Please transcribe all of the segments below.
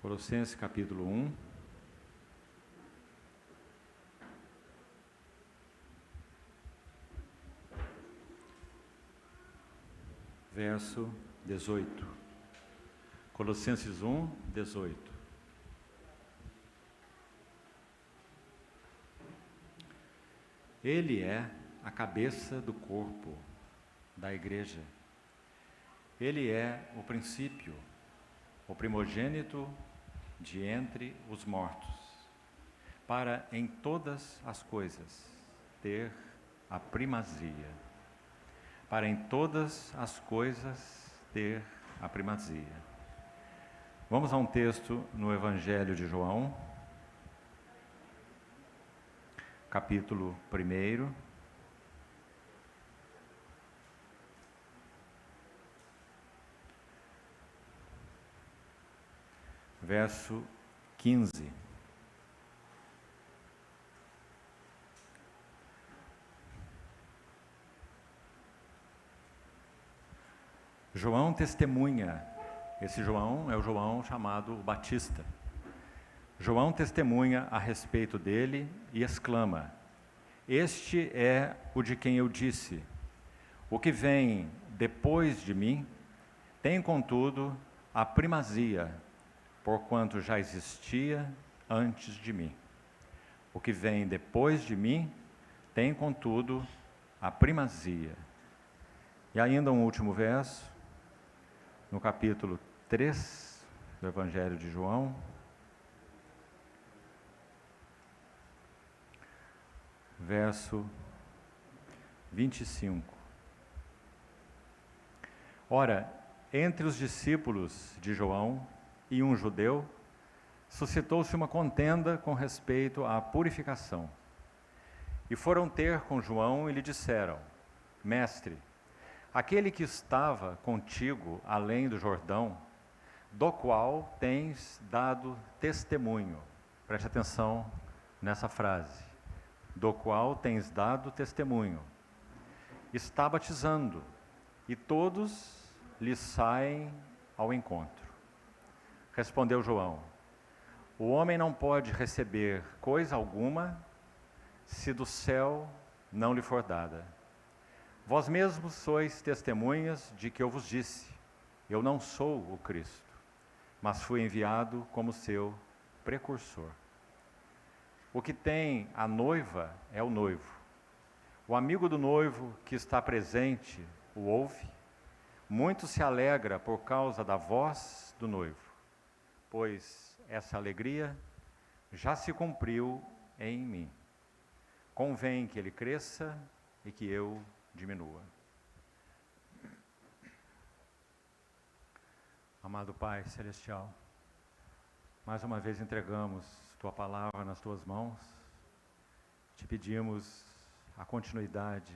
Colossenses capítulo 1, verso 18. Colossenses 1, 18. Ele é a cabeça do corpo da igreja. Ele é o princípio, o primogênito de entre os mortos, para em todas as coisas ter a primazia. Para em todas as coisas ter a primazia. Vamos a um texto no Evangelho de João, capítulo 1. Verso 15. João testemunha. Esse João é o João chamado Batista. João testemunha a respeito dele e exclama: Este é o de quem eu disse: O que vem depois de mim tem, contudo, a primazia, porquanto já existia antes de mim. O que vem depois de mim tem, contudo, a primazia. E ainda um último verso, no capítulo 3 do Evangelho de João, verso 25. Ora, entre os discípulos de João e um judeu, suscitou-se uma contenda com respeito à purificação. E foram ter com João e lhe disseram: Mestre, aquele que estava contigo além do Jordão, do qual tens dado testemunho. Preste atenção nessa frase. Do qual tens dado testemunho. Está batizando, e todos lhe saem ao encontro. Respondeu João: O homem não pode receber coisa alguma se do céu não lhe for dada. Vós mesmos sois testemunhas de que eu vos disse: Eu não sou o Cristo, mas fui enviado como seu precursor. O que tem a noiva é o noivo. O amigo do noivo que está presente o ouve. Muito se alegra por causa da voz do noivo, pois essa alegria já se cumpriu em mim. Convém que ele cresça e que eu diminua. Amado Pai Celestial, mais uma vez entregamos Tua Palavra nas Tuas mãos, te pedimos a continuidade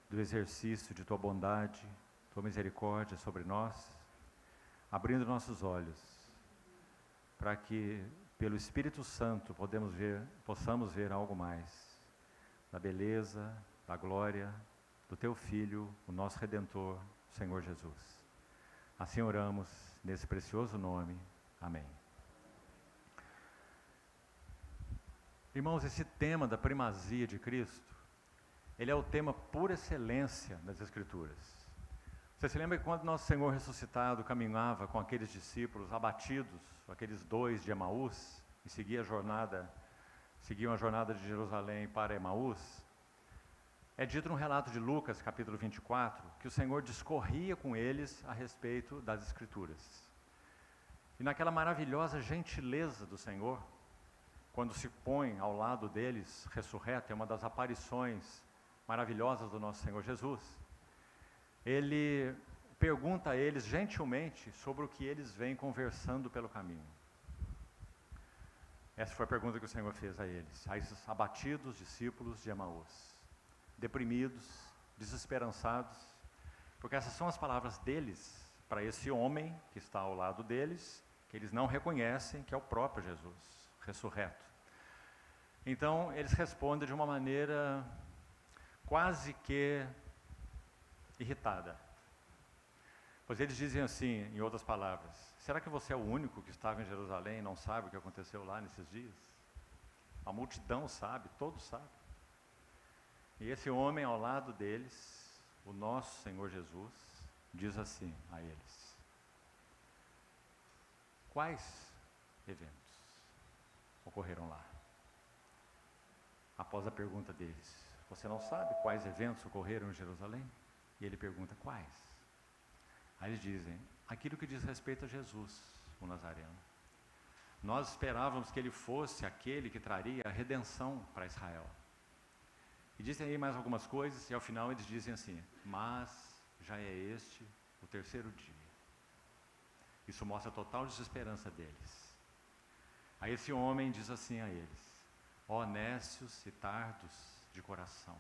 do exercício de Tua bondade, Tua misericórdia sobre nós, abrindo nossos olhos, para que pelo Espírito Santo possamos ver algo mais da beleza, da glória do Teu Filho, o nosso Redentor, Senhor Jesus. Assim oramos nesse precioso nome. Amém. Irmãos, esse tema da primazia de Cristo, ele é o tema por excelência das Escrituras. Você se lembra que quando nosso Senhor ressuscitado caminhava com aqueles discípulos abatidos, aqueles 2 de Emaús, e seguiam a jornada de Jerusalém para Emaús? É dito no relato de Lucas, capítulo 24, que o Senhor discorria com eles a respeito das Escrituras. E naquela maravilhosa gentileza do Senhor, quando se põe ao lado deles, ressurreto, é uma das aparições maravilhosas do nosso Senhor Jesus, Ele pergunta a eles gentilmente sobre o que eles vêm conversando pelo caminho. Essa foi a pergunta que o Senhor fez a eles, a esses abatidos discípulos de Emaús, deprimidos, desesperançados, porque essas são as palavras deles para esse homem que está ao lado deles, que eles não reconhecem que é o próprio Jesus, ressurreto. Então, eles respondem de uma maneira quase que irritada. Pois eles dizem assim, em outras palavras: será que você é o único que estava em Jerusalém e não sabe o que aconteceu lá nesses dias? A multidão sabe, todos sabem. E esse homem ao lado deles, o nosso Senhor Jesus, diz assim a eles: quais eventos ocorreram lá? Após a pergunta deles: você não sabe quais eventos ocorreram em Jerusalém? E ele pergunta: quais? Aí eles dizem: aquilo que diz respeito a Jesus, o Nazareno. Nós esperávamos que ele fosse aquele que traria a redenção para Israel. E dizem aí mais algumas coisas, e ao final eles dizem assim: mas já é este o terceiro dia. Isso mostra a total desesperança deles. Aí esse homem diz assim a eles: ó nécios e tardos de coração,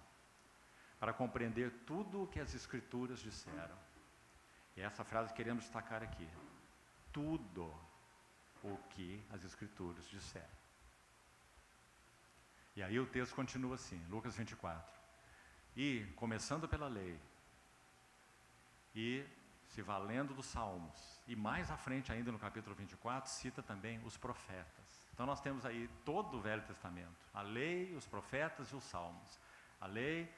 para compreender tudo o que as Escrituras disseram. E essa frase queremos destacar aqui: tudo o que as Escrituras disseram. E aí o texto continua assim, Lucas 24. E, começando pela lei, e se valendo dos salmos, e mais à frente ainda no capítulo 24, cita também os profetas. Então nós temos aí todo o Velho Testamento, a lei, os profetas e os salmos. A lei,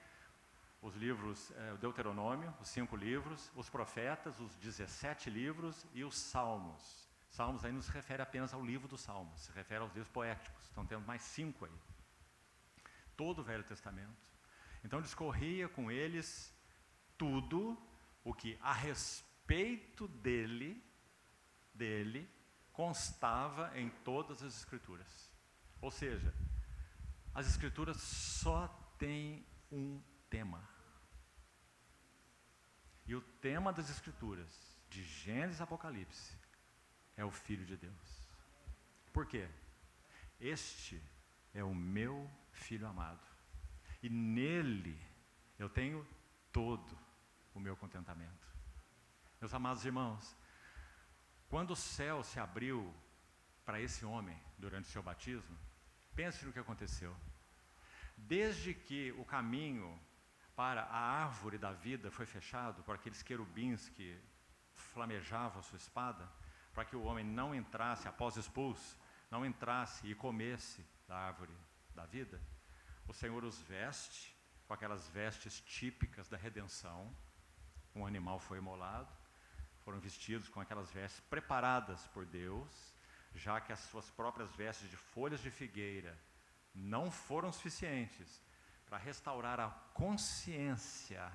os livros, o Deuteronômio, os 5 livros, os profetas, os 17 livros e os salmos. Salmos aí não se refere apenas ao livro dos salmos, se refere aos livros poéticos. Então temos mais 5 aí. Todo o Velho Testamento. Então discorria com eles tudo o que a respeito dele constava em todas as Escrituras. Ou seja, as Escrituras só têm um tema. E o tema das Escrituras, de Gênesis a Apocalipse, é o Filho de Deus. Por quê? Este é o meu Filho amado. E nele eu tenho todo o meu contentamento. Meus amados irmãos, quando o céu se abriu para esse homem durante o seu batismo, pense no que aconteceu. Desde que o caminho para a árvore da vida foi fechado por aqueles querubins que flamejavam a sua espada, para que o homem não entrasse, após expulso, não entrasse e comesse da árvore da vida, o Senhor os veste com aquelas vestes típicas da redenção. Um animal foi imolado, foram vestidos com aquelas vestes preparadas por Deus, já que as suas próprias vestes de folhas de figueira não foram suficientes para restaurar a consciência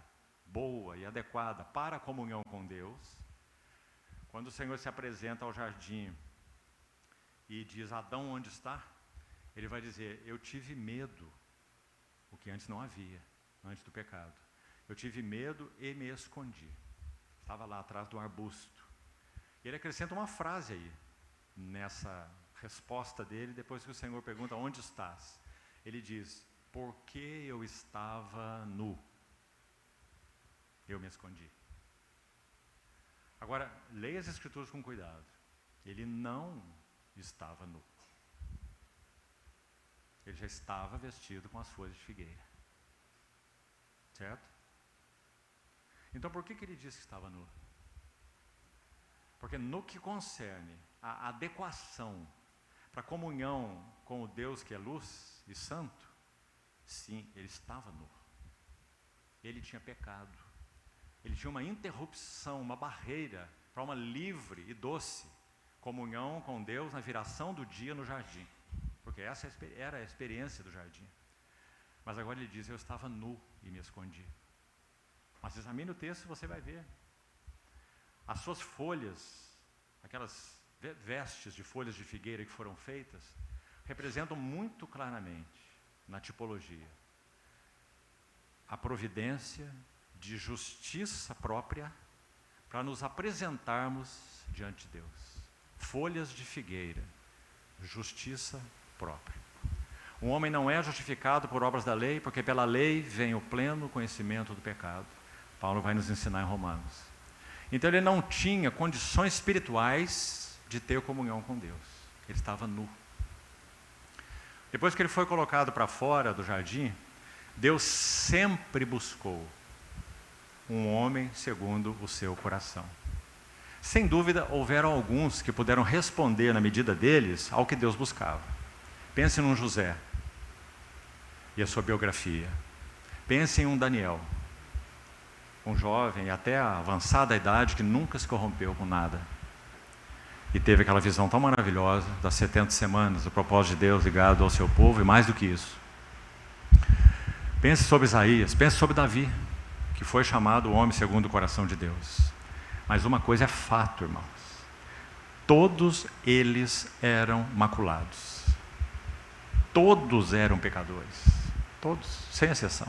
boa e adequada para a comunhão com Deus. Quando o Senhor se apresenta ao jardim e diz: Adão, onde está? Ele vai dizer: eu tive medo, o que antes não havia, antes do pecado. Eu tive medo e me escondi. Estava lá atrás do arbusto. E ele acrescenta uma frase aí, nessa resposta dele, depois que o Senhor pergunta: onde estás? Ele diz: porque eu estava nu, eu me escondi. Agora, leia as Escrituras com cuidado. Ele não estava nu. Ele já estava vestido com as folhas de figueira. Certo? Então, por que ele disse que estava nu? Porque no que concerne a adequação para a comunhão com o Deus que é luz e santo, sim, ele estava nu. Ele tinha pecado. Ele tinha uma interrupção, uma barreira para uma livre e doce comunhão com Deus na viração do dia no jardim. Porque essa era a experiência do jardim. Mas agora ele diz: eu estava nu e me escondi. Mas examine o texto e você vai ver. As suas folhas, aquelas vestes de folhas de figueira que foram feitas, representam muito claramente, na tipologia, a providência de justiça própria para nos apresentarmos diante de Deus. Folhas de figueira, justiça própria. Um homem não é justificado por obras da lei, porque pela lei vem o pleno conhecimento do pecado. Paulo vai nos ensinar em Romanos. Então ele não tinha condições espirituais de ter comunhão com Deus. Ele estava nu. Depois que ele foi colocado para fora do jardim, Deus sempre buscou um homem segundo o seu coração. Sem dúvida, houveram alguns que puderam responder na medida deles ao que Deus buscava. Pense num José e a sua biografia. Pense em um Daniel, um jovem até a avançada idade que nunca se corrompeu com nada. E teve aquela visão tão maravilhosa das 70 semanas, do propósito de Deus ligado ao seu povo, e mais do que isso. Pense sobre Isaías, pense sobre Davi, que foi chamado o homem segundo o coração de Deus. Mas uma coisa é fato, irmãos. Todos eles eram maculados. Todos eram pecadores. Todos, sem exceção.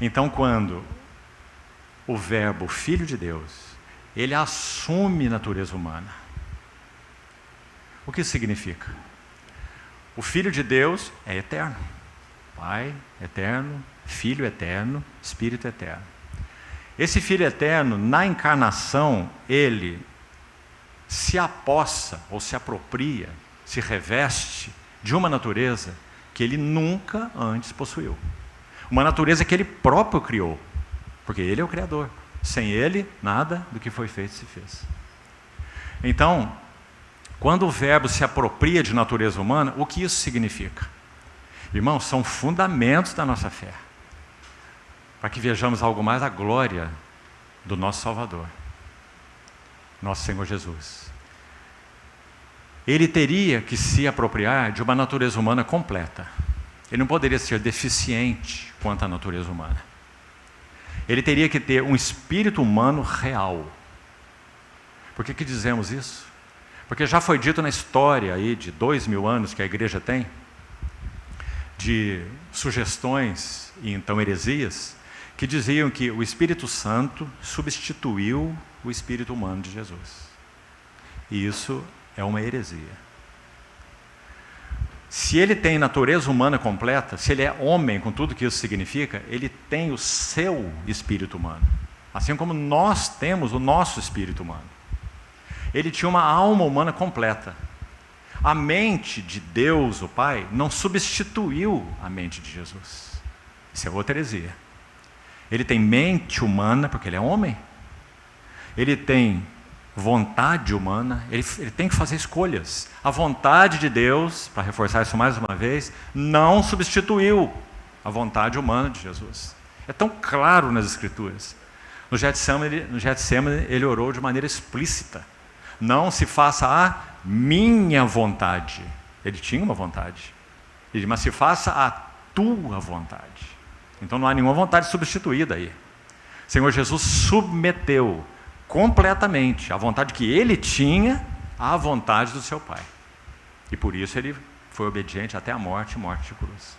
Então, quando o Verbo, o Filho de Deus, ele assume natureza humana. O que isso significa? O Filho de Deus é eterno. Pai eterno, Filho eterno, Espírito eterno. Esse Filho eterno, na encarnação, ele se apossa ou se apropria, se reveste de uma natureza que ele nunca antes possuiu. Uma natureza que ele próprio criou, porque ele é o Criador. Sem ele, nada do que foi feito se fez. Então, quando o Verbo se apropria de natureza humana, o que isso significa? Irmãos, são fundamentos da nossa fé, para que vejamos algo mais da glória do nosso Salvador, nosso Senhor Jesus. Ele teria que se apropriar de uma natureza humana completa. Ele não poderia ser deficiente quanto à natureza humana. Ele teria que ter um espírito humano real. Por que dizemos isso? Porque já foi dito na história aí de 2000 anos que a igreja tem, de sugestões e então heresias, que diziam que o Espírito Santo substituiu o espírito humano de Jesus. E isso é uma heresia. Se ele tem natureza humana completa, se ele é homem com tudo que isso significa, ele tem o seu espírito humano. Assim como nós temos o nosso espírito humano. Ele tinha uma alma humana completa. A mente de Deus, o Pai, não substituiu a mente de Jesus. Isso é outra heresia. Ele tem mente humana, porque ele é homem. Ele tem vontade humana, ele tem que fazer escolhas. A vontade de Deus, para reforçar isso mais uma vez, não substituiu a vontade humana de Jesus. É tão claro nas Escrituras. No Getsemane, ele orou de maneira explícita. Não se faça a minha vontade. Ele tinha uma vontade. Ele disse, mas se faça a tua vontade. Então não há nenhuma vontade substituída aí. O Senhor Jesus submeteu completamente a vontade que ele tinha à vontade do seu Pai. E por isso ele foi obediente até a morte, morte de cruz.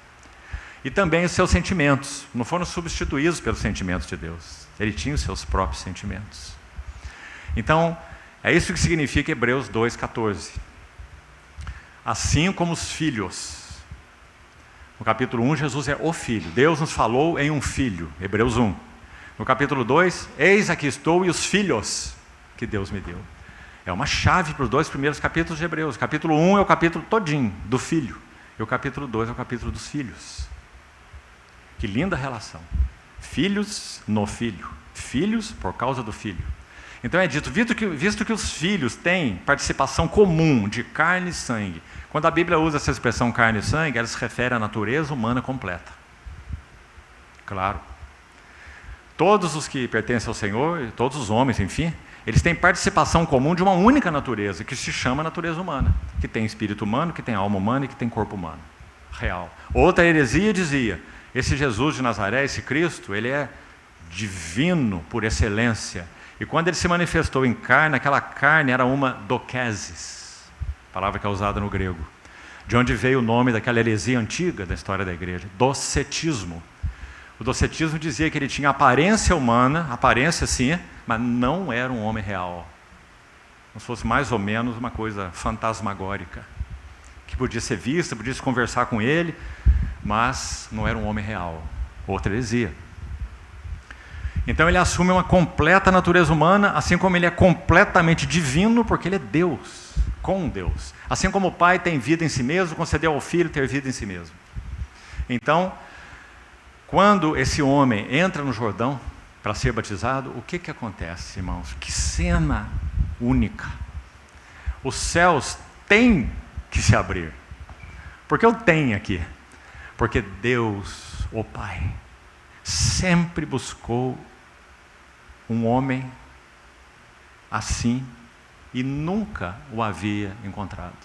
E também os seus sentimentos não foram substituídos pelos sentimentos de Deus. Ele tinha os seus próprios sentimentos. Então, é isso que significa Hebreus 2,14. Assim como os filhos. No capítulo 1, Jesus é o Filho. Deus nos falou em um Filho. Hebreus 1. No capítulo 2, eis aqui estou e os filhos que Deus me deu. É uma chave para os dois primeiros capítulos de Hebreus. O capítulo 1 é o capítulo todinho do Filho. E o capítulo 2 é o capítulo dos filhos. Que linda relação. Filhos no Filho. Filhos por causa do Filho. Então é dito, visto que os filhos têm participação comum de carne e sangue, quando a Bíblia usa essa expressão carne e sangue, ela se refere à natureza humana completa. Claro. Todos os que pertencem ao Senhor, todos os homens, enfim, eles têm participação comum de uma única natureza, que se chama natureza humana, que tem espírito humano, que tem alma humana e que tem corpo humano, real. Outra heresia dizia, esse Jesus de Nazaré, esse Cristo, ele é divino por excelência. E quando ele se manifestou em carne, aquela carne era uma dokesis, palavra que é usada no grego, de onde veio o nome daquela heresia antiga da história da igreja, docetismo. O docetismo dizia que ele tinha aparência humana, aparência sim, mas não era um homem real. Como se fosse mais ou menos uma coisa fantasmagórica, que podia ser vista, podia se conversar com ele, mas não era um homem real. Outra heresia. Então ele assume uma completa natureza humana, assim como ele é completamente divino, porque ele é Deus, com Deus. Assim como o Pai tem vida em si mesmo, concedeu ao Filho ter vida em si mesmo. Então, quando esse homem entra no Jordão, para ser batizado, o que acontece, irmãos? Que cena única! Os céus têm que se abrir. Por que eu tenho aqui? Porque Deus, o Pai, sempre buscou um homem assim e nunca o havia encontrado.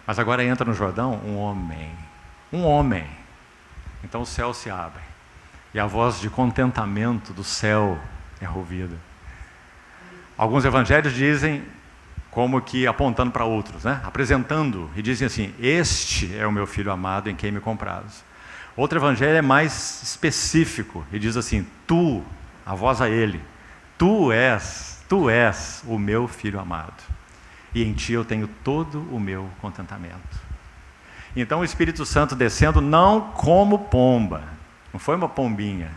Mas agora entra no Jordão um homem. Então o céu se abre e a voz de contentamento do céu é ouvida. Alguns evangelhos dizem, como que apontando para outros, né? Apresentando, e dizem assim: este é o meu filho amado em quem me compraz. Outro evangelho é mais específico e diz assim: tu, a voz a ele, tu és o meu filho amado, e em ti eu tenho todo o meu contentamento. Então o Espírito Santo descendo não como pomba, não foi uma pombinha.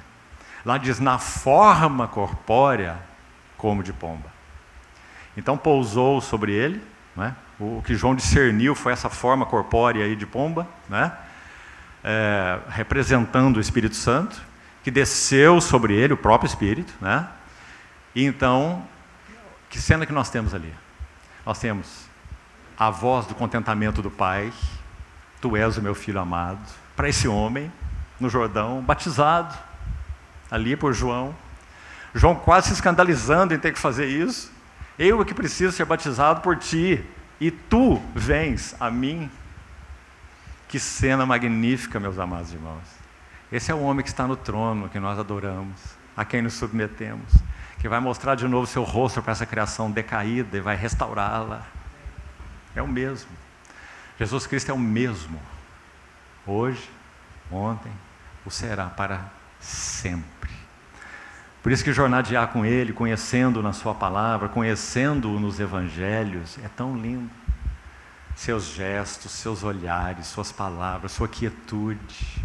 Lá diz, na forma corpórea como de pomba. Então pousou sobre ele, né? O que João discerniu foi essa forma corpórea aí de pomba, né? Representando o Espírito Santo, que desceu sobre ele, o próprio Espírito, né? E então, que cena que nós temos ali? Nós temos a voz do contentamento do Pai, tu és o meu filho amado, para esse homem, no Jordão, batizado, ali por João. João quase se escandalizando em ter que fazer isso. Eu é que preciso ser batizado por ti, e tu vens a mim. Que cena magnífica, meus amados irmãos. Esse é o homem que está no trono, que nós adoramos, a quem nos submetemos, que vai mostrar de novo seu rosto para essa criação decaída e vai restaurá-la. É o mesmo. Jesus Cristo é o mesmo, hoje, ontem, o será para sempre. Por isso que jornadear com Ele, conhecendo-o na Sua palavra, conhecendo-o nos Evangelhos, é tão lindo. Seus gestos, seus olhares, suas palavras, sua quietude.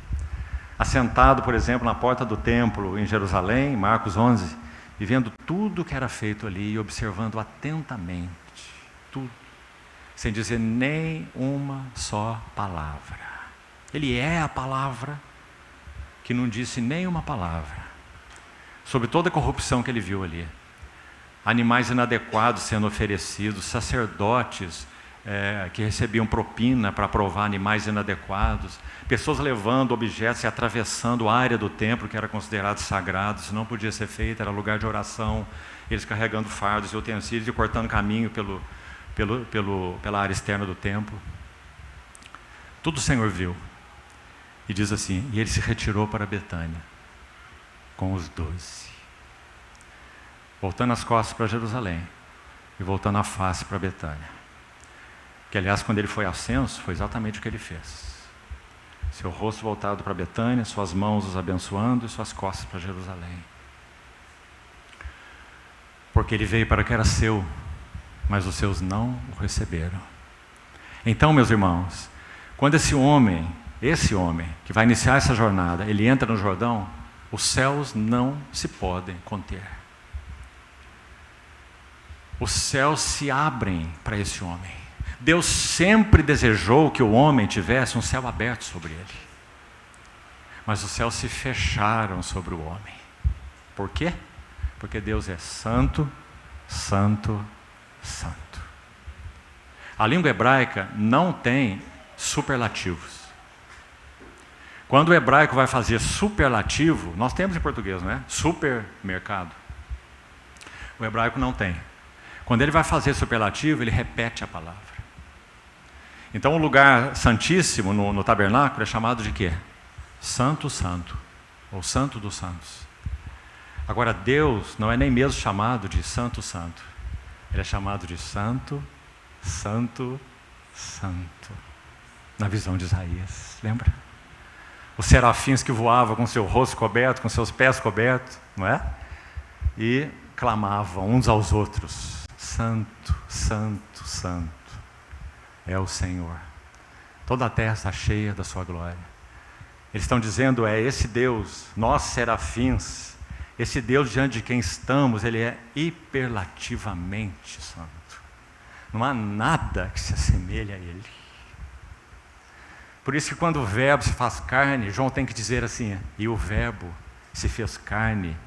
Assentado, por exemplo, na porta do templo em Jerusalém, Marcos 11, e vendo tudo que era feito ali e observando atentamente, tudo, sem dizer nem uma só palavra. Ele é a palavra que não disse nem uma palavra sobre toda a corrupção que ele viu ali. Animais inadequados sendo oferecidos, sacerdotes que recebiam propina para provar animais inadequados, pessoas levando objetos e atravessando a área do templo que era considerado sagrado, isso não podia ser feito, era lugar de oração, eles carregando fardos e utensílios e cortando caminho pela área externa do templo. Tudo o Senhor viu. E diz assim, e ele se retirou para Betânia com os 12. Voltando as costas para Jerusalém e voltando a face para Betânia. Que, aliás, quando ele foi ascenso, foi exatamente o que ele fez. Seu rosto voltado para Betânia, suas mãos os abençoando e suas costas para Jerusalém. Porque ele veio para o que era seu, mas os seus não o receberam. Então, meus irmãos, quando esse homem que vai iniciar essa jornada, ele entra no Jordão, os céus não se podem conter. Os céus se abrem para esse homem. Deus sempre desejou que o homem tivesse um céu aberto sobre ele. Mas os céus se fecharam sobre o homem. Por quê? Porque Deus é santo, santo, santo. A língua hebraica não tem superlativos. Quando o hebraico vai fazer superlativo, nós temos em português, não é? Supermercado. O hebraico não tem. Quando ele vai fazer superlativo, ele repete a palavra. Então o lugar santíssimo no tabernáculo é chamado de quê? Santo, santo, ou santo dos santos. Agora Deus não é nem mesmo chamado de santo, santo. Ele é chamado de santo, santo, santo. Na visão de Isaías, lembra? Os serafins que voavam com seu rosto coberto, com seus pés cobertos, não é? E clamavam uns aos outros, santo, santo, santo é o Senhor. Toda a terra está cheia da sua glória. Eles estão dizendo, é esse Deus, nós serafins, esse Deus diante de quem estamos, ele é hiperlativamente santo. Não há nada que se assemelhe a ele. Por isso que quando o verbo se faz carne, João tem que dizer assim, e o verbo se fez carne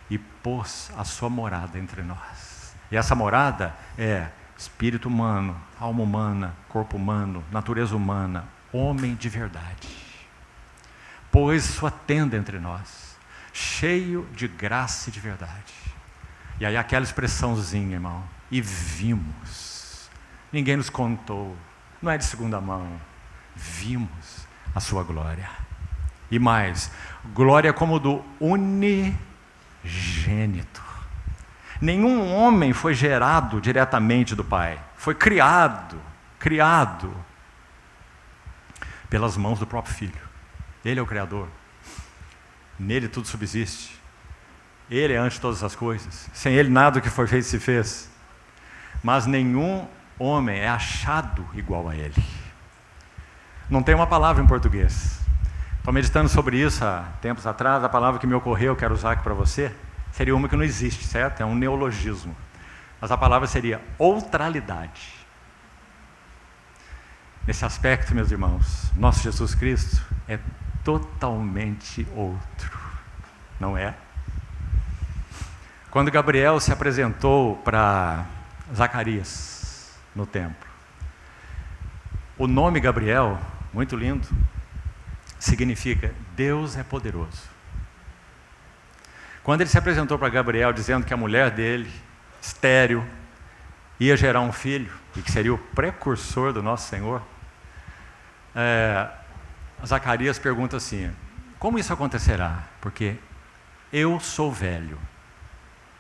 e pôs a sua morada entre nós. E essa morada é espírito humano, alma humana, corpo humano, natureza humana, homem de verdade. Pôs sua tenda entre nós, cheio de graça e de verdade. E aí aquela expressãozinha, irmão, e vimos. Ninguém nos contou, não é de segunda mão. Vimos a sua glória. E mais, glória como do unigênito. Nenhum homem foi gerado diretamente do Pai. Foi criado pelas mãos do próprio Filho. Ele é o Criador. Nele tudo subsiste. Ele é antes de todas as coisas. Sem Ele nada do que foi feito se fez. Mas nenhum homem é achado igual a Ele. Não tem uma palavra em português. Estou meditando sobre isso há tempos atrás. A palavra que me ocorreu, eu quero usar aqui para você, seria uma que não existe, certo? É um neologismo. Mas a palavra seria outralidade. Nesse aspecto, meus irmãos, nosso Jesus Cristo é totalmente outro. Não é? Quando Gabriel se apresentou para Zacarias no templo, o nome Gabriel, muito lindo, significa Deus é poderoso. Quando ele se apresentou para Gabriel dizendo que a mulher dele, estéril, ia gerar um filho, e que seria o precursor do nosso Senhor, Zacarias pergunta assim, como isso acontecerá? Porque eu sou velho.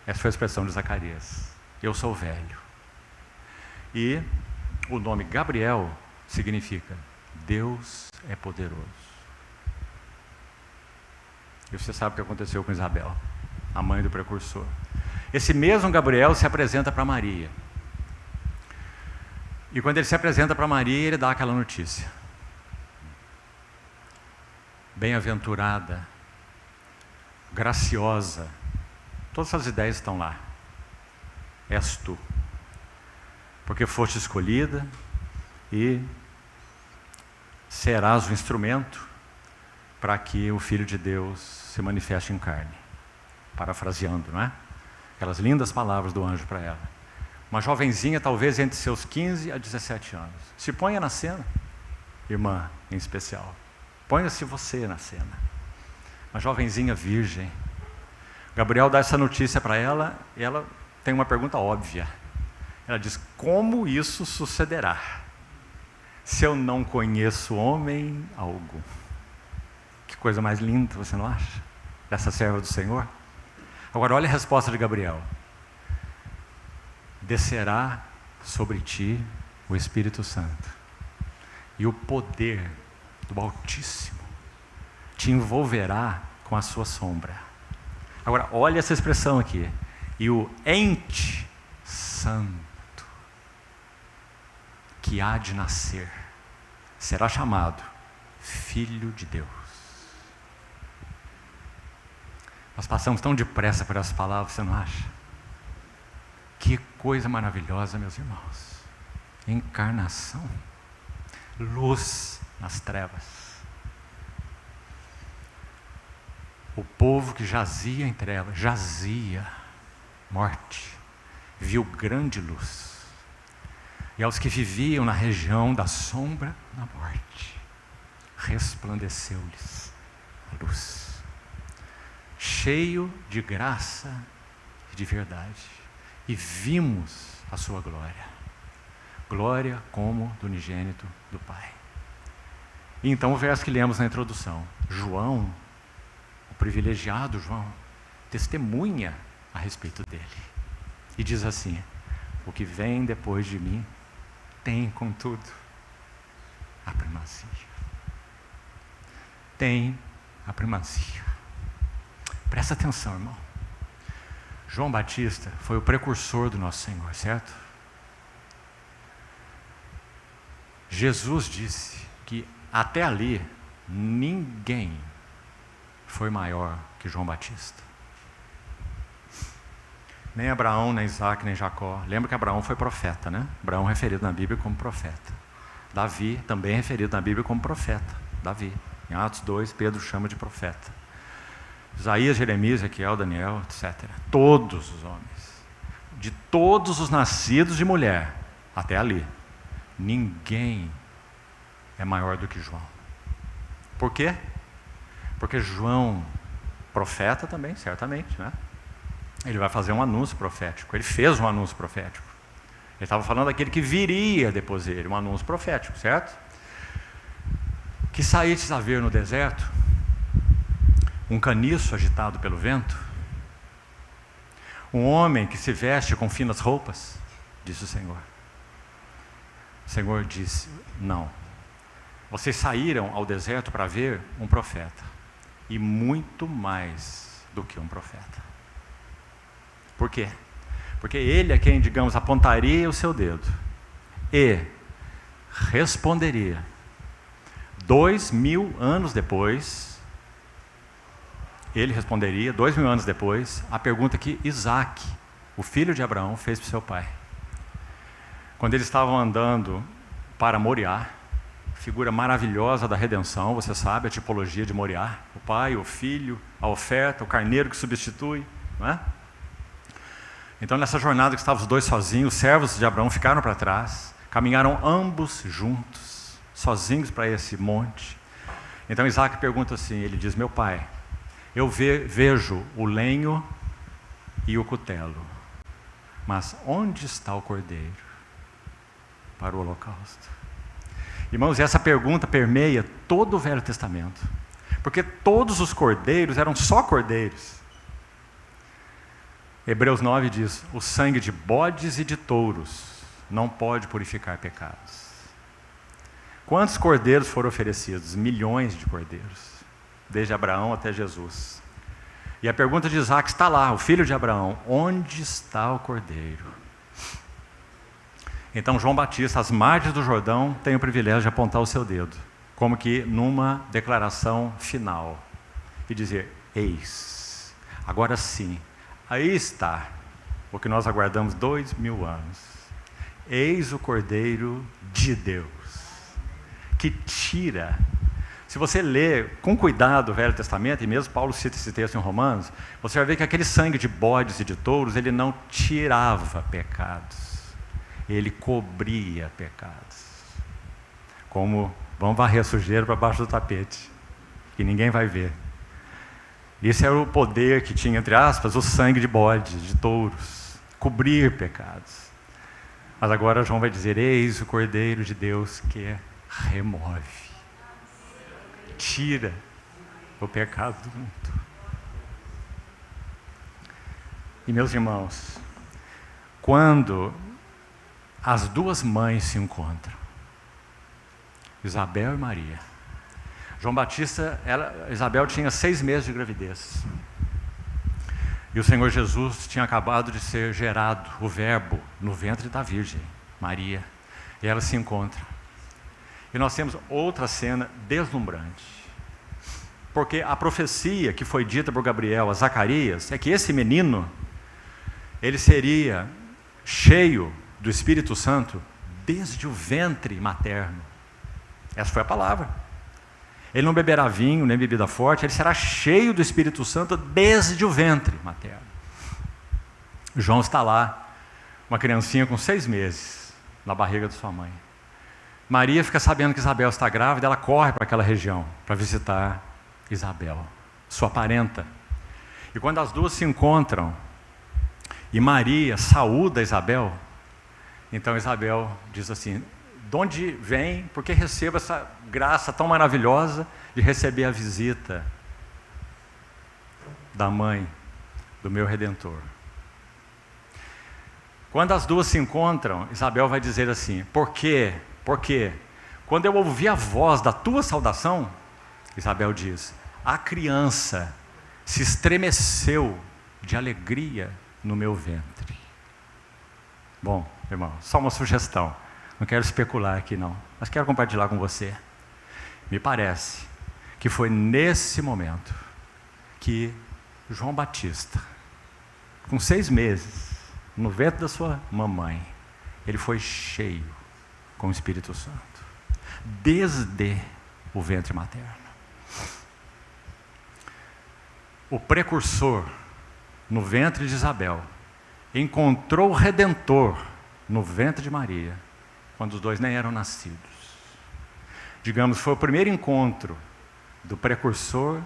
Essa foi a expressão de Zacarias. Eu sou velho. E o nome Gabriel significa Deus é poderoso. E você sabe o que aconteceu com Isabel, a mãe do precursor. Esse mesmo Gabriel se apresenta para Maria. E quando ele se apresenta para Maria, ele dá aquela notícia. Bem-aventurada, graciosa, todas essas ideias estão lá. És tu, porque foste escolhida e serás o instrumento para que o Filho de Deus se manifeste em carne. Parafraseando, não é? Aquelas lindas palavras do anjo para ela. Uma jovenzinha, talvez entre seus 15 a 17 anos. Se ponha na cena, irmã em especial. Ponha-se você na cena. Uma jovenzinha virgem. Gabriel dá essa notícia para ela e ela tem uma pergunta óbvia. Ela diz, como isso sucederá se eu não conheço homem algum? Que coisa mais linda, você não acha? Dessa serva do Senhor. Agora olha a resposta de Gabriel. Descerá sobre ti o Espírito Santo e o poder do Altíssimo te envolverá com a sua sombra. Agora olha essa expressão aqui. E o ente santo que há de nascer será chamado Filho de Deus. Nós passamos tão depressa por essas palavras, você não acha? Que coisa maravilhosa, meus irmãos. Encarnação. Luz nas trevas. O povo que jazia em trevas, jazia, morte, viu grande luz. E aos que viviam na região da sombra da morte, resplandeceu-lhes a luz. Cheio de graça e de verdade. E vimos a sua glória. Glória como do unigênito do Pai. E então o verso que lemos na introdução. João, o privilegiado João, testemunha a respeito dele. E diz assim, o que vem depois de mim tem, contudo, a primazia. Tem a primazia. Presta atenção, irmão. João Batista foi o precursor do nosso Senhor, certo? Jesus disse que até ali ninguém foi maior que João Batista. Nem Abraão, nem Isaac, nem Jacó. Lembra que Abraão foi profeta, né? Abraão é referido na Bíblia como profeta. Davi também é referido na Bíblia como profeta. Davi. Em Atos 2, Pedro chama de profeta. Isaías, Jeremias, Ezequiel, Daniel, etc. Todos os homens, de todos os nascidos de mulher, até ali, ninguém é maior do que João. Por quê? Porque João, profeta também, certamente, né? Ele vai fazer um anúncio profético. Ele fez um anúncio profético. Ele estava falando daquele que viria depois dele, um anúncio profético, certo? Que saístes a ver no deserto um caniço agitado pelo vento, um homem que se veste com finas roupas, disse o Senhor. O Senhor disse, não. Vocês saíram ao deserto para ver um profeta, e muito mais do que um profeta. Por quê? Porque ele é quem, digamos, apontaria o seu dedo e responderia 2000 anos depois, ele responderia 2000 anos depois a pergunta que Isaac, o filho de Abraão, fez para o seu pai. Quando eles estavam andando para Moriá, figura maravilhosa da redenção, você sabe a tipologia de Moriá, o pai, o filho, a oferta, o carneiro que substitui, não é? Então nessa jornada que estavam os dois sozinhos, os servos de Abraão ficaram para trás, caminharam ambos juntos, sozinhos para esse monte. Então Isaac pergunta assim, ele diz, meu pai, eu vejo o lenho e o cutelo, mas onde está o cordeiro para o holocausto? Irmãos, essa pergunta permeia todo o Velho Testamento, porque todos os cordeiros eram só cordeiros. Hebreus 9 diz, o sangue de bodes e de touros não pode purificar pecados. Quantos cordeiros foram oferecidos? Milhões de cordeiros, desde Abraão até Jesus. E a pergunta de Isaac está lá, o filho de Abraão, onde está o cordeiro? Então João Batista, às margens do Jordão, tem o privilégio de apontar o seu dedo, como que numa declaração final, e dizer, eis, agora sim, aí está o que nós aguardamos 2000 anos. Eis o Cordeiro de Deus, que tira. Se você ler com cuidado o Velho Testamento, e mesmo Paulo cita esse texto em Romanos, você vai ver que aquele sangue de bodes e de touros, ele não tirava pecados, ele cobria pecados. Como, vamos varrer a sujeira para baixo do tapete, que ninguém vai ver. Esse era o poder que tinha, entre aspas, o sangue de bodes, de touros, cobrir pecados. Mas agora João vai dizer, eis o Cordeiro de Deus que remove, tira o pecado do mundo. E meus irmãos, quando as duas mães se encontram, Isabel e Maria, João Batista, Isabel tinha 6 meses de gravidez. E o Senhor Jesus tinha acabado de ser gerado, o verbo, no ventre da Virgem, Maria. E elas se encontram. E nós temos outra cena deslumbrante. Porque a profecia que foi dita por Gabriel a Zacarias é que esse menino, ele seria cheio do Espírito Santo desde o ventre materno. Essa foi a palavra. Ele não beberá vinho, nem bebida forte, ele será cheio do Espírito Santo desde o ventre materno. João está lá, uma criancinha com 6 meses, na barriga de sua mãe. Maria fica sabendo que Isabel está grávida, ela corre para aquela região, para visitar Isabel, sua parenta. E quando as duas se encontram, e Maria saúda Isabel, então Isabel diz assim, de onde vem, porque recebo essa graça tão maravilhosa de receber a visita da mãe do meu Redentor. Quando as duas se encontram, Isabel vai dizer assim, por quê? Porque quando eu ouvi a voz da tua saudação, Isabel diz, a criança se estremeceu de alegria no meu ventre. Bom, irmão, só uma sugestão. Não quero especular aqui não, mas quero compartilhar com você. Me parece que foi nesse momento que João Batista, com 6 meses, no ventre da sua mamãe, ele foi cheio com o Espírito Santo, desde o ventre materno. o precursor no ventre de Isabel encontrou o Redentor no ventre de Maria, quando os dois nem eram nascidos. Digamos, foi o primeiro encontro do precursor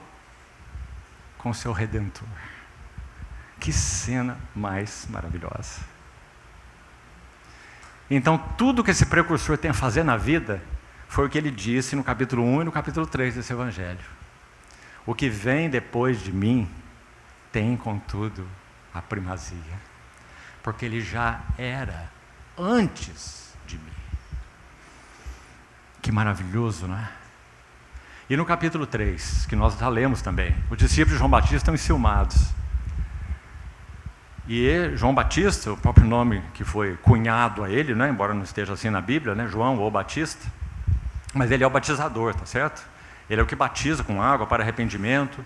com seu Redentor. Que cena mais maravilhosa. Então, tudo que esse precursor tem a fazer na vida foi o que ele disse no capítulo 1 e no capítulo 3 desse Evangelho. O que vem depois de mim tem, contudo, a primazia, porque ele já era antes de mim. Que maravilhoso, não é? E no capítulo 3, que nós já lemos também, os discípulos de João Batista estão enciumados. E João Batista, o próprio nome que foi cunhado a ele, né, embora não esteja assim na Bíblia, né, João ou Batista, mas ele é o batizador, tá certo? Ele é o que batiza com água para arrependimento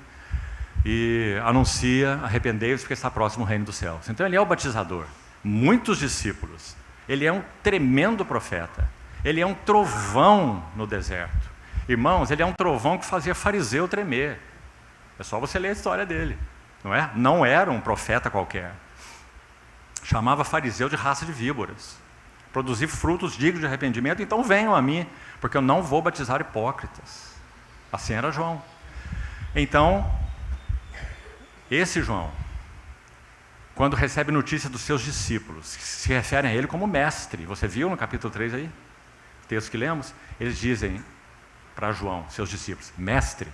e anuncia: arrependei-vos porque está próximo o reino dos céus. Então ele é o batizador. Muitos discípulos. Ele é um tremendo profeta. Ele é um trovão no deserto. Irmãos, ele é um trovão que fazia fariseu tremer. É só você ler a história dele, não é? Não era um profeta qualquer. Chamava fariseu de raça de víboras. Produzir frutos dignos de arrependimento, então venham a mim, porque eu não vou batizar hipócritas. Assim era João. Então, esse João, quando recebe notícia dos seus discípulos, que se referem a ele como mestre, você viu no capítulo 3 aí? O texto que lemos, eles dizem para João, seus discípulos: mestre,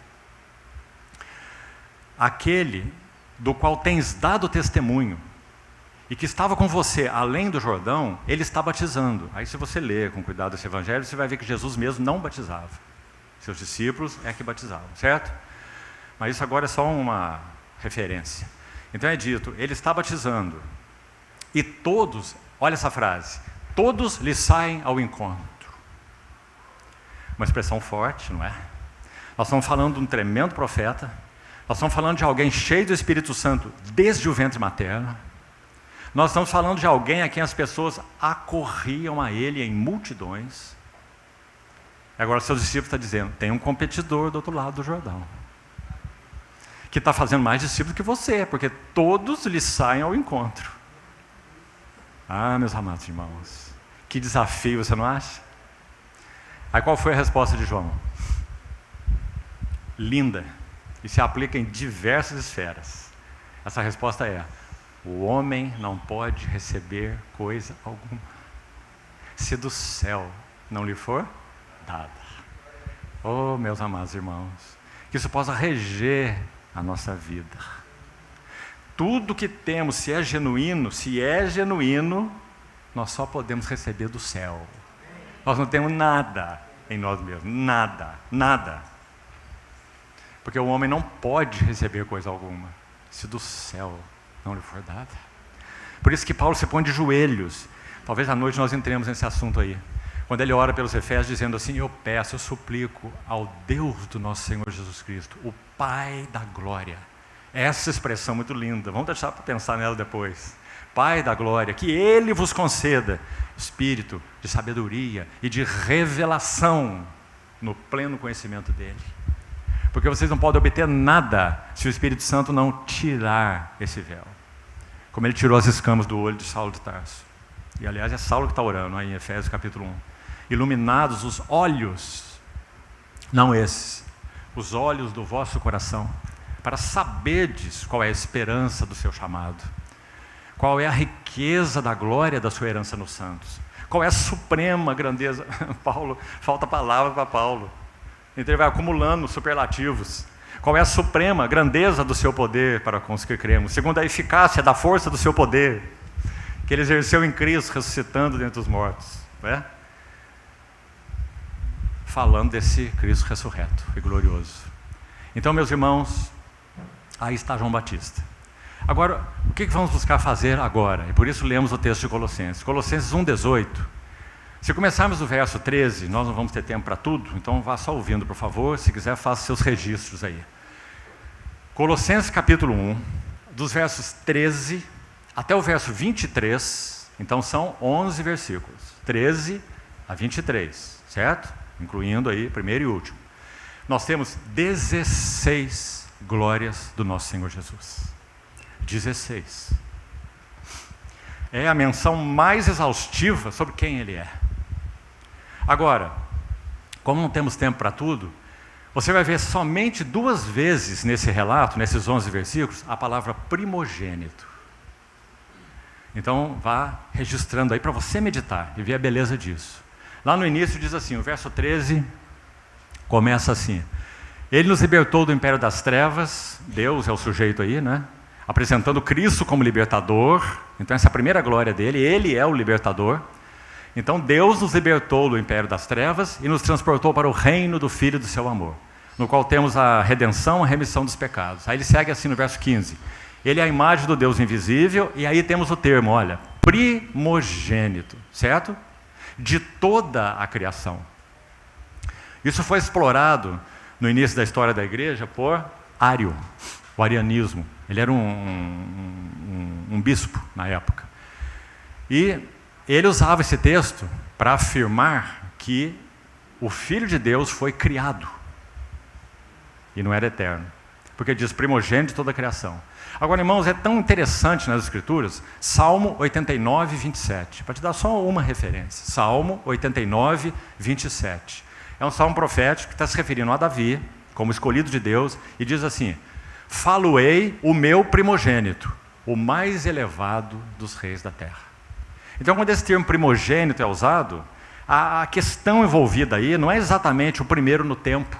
aquele do qual tens dado testemunho, e que estava com você além do Jordão, ele está batizando. Aí se você ler com cuidado esse evangelho, você vai ver que Jesus mesmo não batizava. Seus discípulos é que batizavam, certo? Mas isso agora é só uma referência. Então é dito, ele está batizando. E todos, olha essa frase, todos lhe saem ao encontro. Uma expressão forte, não é? Nós estamos falando de um tremendo profeta. Nós estamos falando de alguém cheio do Espírito Santo desde o ventre materno. Nós estamos falando de alguém a quem as pessoas acorriam a ele em multidões. Agora seus discípulos estão dizendo: tem um competidor do outro lado do Jordão, que está fazendo mais discípulos que você, porque todos lhe saem ao encontro. Ah, meus amados irmãos, que desafio, você não acha? Aí qual foi a resposta de João? Linda, e se aplica em diversas esferas. Essa resposta é: o homem não pode receber coisa alguma, se do céu não lhe for dada. Oh, meus amados irmãos, que isso possa reger a nossa vida. Tudo que temos, se é genuíno, nós só podemos receber do céu. Nós não temos nada em nós mesmos, nada. Porque o homem não pode receber coisa alguma, se do céu não lhe for dada. Por isso que Paulo se põe de joelhos. Talvez à noite nós entremos nesse assunto aí. Quando ele ora pelos Efésios, dizendo assim: eu peço, eu suplico ao Deus do nosso Senhor Jesus Cristo, o Pai da glória. Essa expressão muito linda, vamos deixar para pensar nela depois. Pai da glória, que Ele vos conceda espírito de sabedoria e de revelação no pleno conhecimento dEle. Porque vocês não podem obter nada se o Espírito Santo não tirar esse véu. Como ele tirou as escamas do olho de Saulo de Tarso. E aliás é Saulo que está orando aí em Efésios capítulo 1. Iluminados os olhos, não esses, os olhos do vosso coração, para saberdes qual é a esperança do seu chamado, qual é a riqueza da glória da sua herança nos santos, qual é a suprema grandeza. Paulo, falta palavra para Paulo. Então ele vai acumulando superlativos. Qual é a suprema grandeza do seu poder para com os que cremos, segundo a eficácia da força do seu poder, que ele exerceu em Cristo, ressuscitando dentre os mortos, não é? Falando desse Cristo ressurreto e glorioso. Então, meus irmãos, aí está João Batista. Agora, o que vamos buscar fazer agora? E por isso lemos o texto de Colossenses. Colossenses 1,18. Se começarmos do verso 13, nós não vamos ter tempo para tudo, então vá só ouvindo, por favor. Se quiser, faça seus registros aí. Colossenses capítulo 1, dos versos 13 até o verso 23, então são 11 versículos, 13 a 23, certo? Incluindo aí primeiro e último. Nós temos 16 glórias do nosso Senhor Jesus. 16. É a menção mais exaustiva sobre quem Ele é. Agora, como não temos tempo para tudo, você vai ver somente 2 vezes nesse relato, nesses 11 versículos, a palavra primogênito. Então, vá registrando aí para você meditar e ver a beleza disso. Lá no início diz assim, o verso 13 começa assim: Ele nos libertou do império das trevas, Deus é o sujeito aí, né? Apresentando Cristo como libertador. Então essa é a primeira glória dele, Ele é o libertador. Então Deus nos libertou do império das trevas e nos transportou para o reino do Filho do seu amor, no qual temos a redenção, a remissão dos pecados. Aí ele segue assim no verso 15. Ele é a imagem do Deus invisível, e aí temos o termo, olha, primogênito, certo? De toda a criação. Isso foi explorado no início da história da igreja por Ário, o arianismo. Ele era um bispo na época. E ele usava esse texto para afirmar que o Filho de Deus foi criado e não era eterno. Porque diz primogênito de toda a criação. Agora, irmãos, é tão interessante nas Escrituras, Salmo 89, 27. Para te dar só uma referência. Salmo 89, 27. É um salmo profético que está se referindo a Davi, como escolhido de Deus, e diz assim: Falo-ei o meu primogênito, o mais elevado dos reis da terra. Então, quando esse termo primogênito é usado, a questão envolvida aí não é exatamente o primeiro no tempo,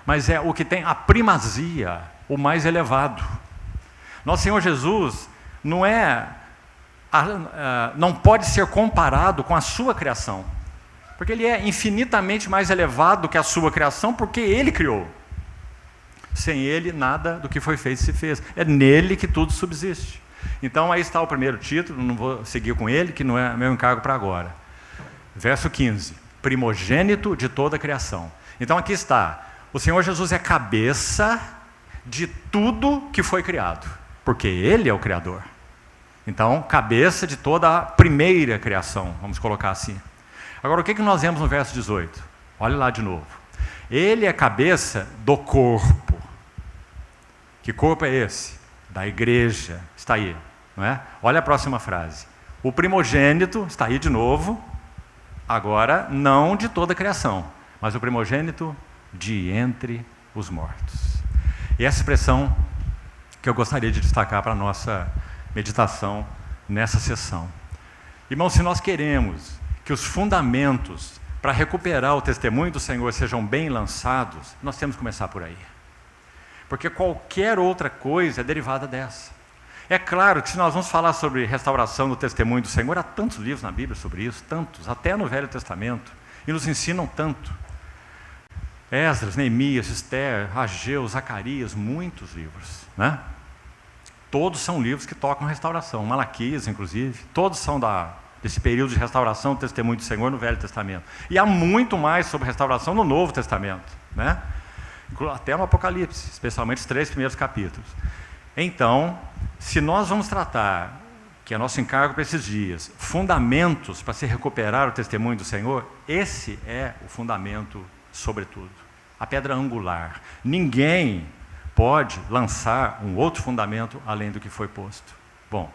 mas é o que tem a primazia, o mais elevado. Nosso Senhor Jesus não pode ser comparado com a sua criação, porque Ele é infinitamente mais elevado que a sua criação, porque Ele criou. Sem Ele, nada do que foi feito se fez. É nele que tudo subsiste. Então, aí está o primeiro título, não vou seguir com ele, que não é meu encargo para agora. Verso 15, primogênito de toda a criação. Então, aqui está, o Senhor Jesus é cabeça de tudo que foi criado, porque Ele é o Criador. Então, cabeça de toda a primeira criação, vamos colocar assim. Agora, o que nós vemos no verso 18? Olha lá de novo. Ele é cabeça do corpo. Que corpo é esse? Da igreja. Está aí, não é? Olha a próxima frase. O primogênito, está aí de novo, agora não de toda a criação, mas o primogênito de entre os mortos. E essa expressão que eu gostaria de destacar para a nossa meditação nessa sessão. Irmãos, se nós queremos que os fundamentos para recuperar o testemunho do Senhor sejam bem lançados, nós temos que começar por aí. Porque qualquer outra coisa é derivada dessa. É claro que se nós vamos falar sobre restauração do testemunho do Senhor, há tantos livros na Bíblia sobre isso, tantos, até no Velho Testamento, e nos ensinam tanto. Esdras, Neemias, Esther, Ageu, Zacarias, muitos livros, né? Todos são livros que tocam restauração, Malaquias, inclusive, todos são desse período de restauração do testemunho do Senhor no Velho Testamento. E há muito mais sobre restauração no Novo Testamento, né? Até no Apocalipse, especialmente os 3 primeiros capítulos. Então, se nós vamos tratar, que é nosso encargo para esses dias, fundamentos para se recuperar o testemunho do Senhor, esse é o fundamento sobretudo, a pedra angular. Ninguém pode lançar um outro fundamento além do que foi posto. Bom,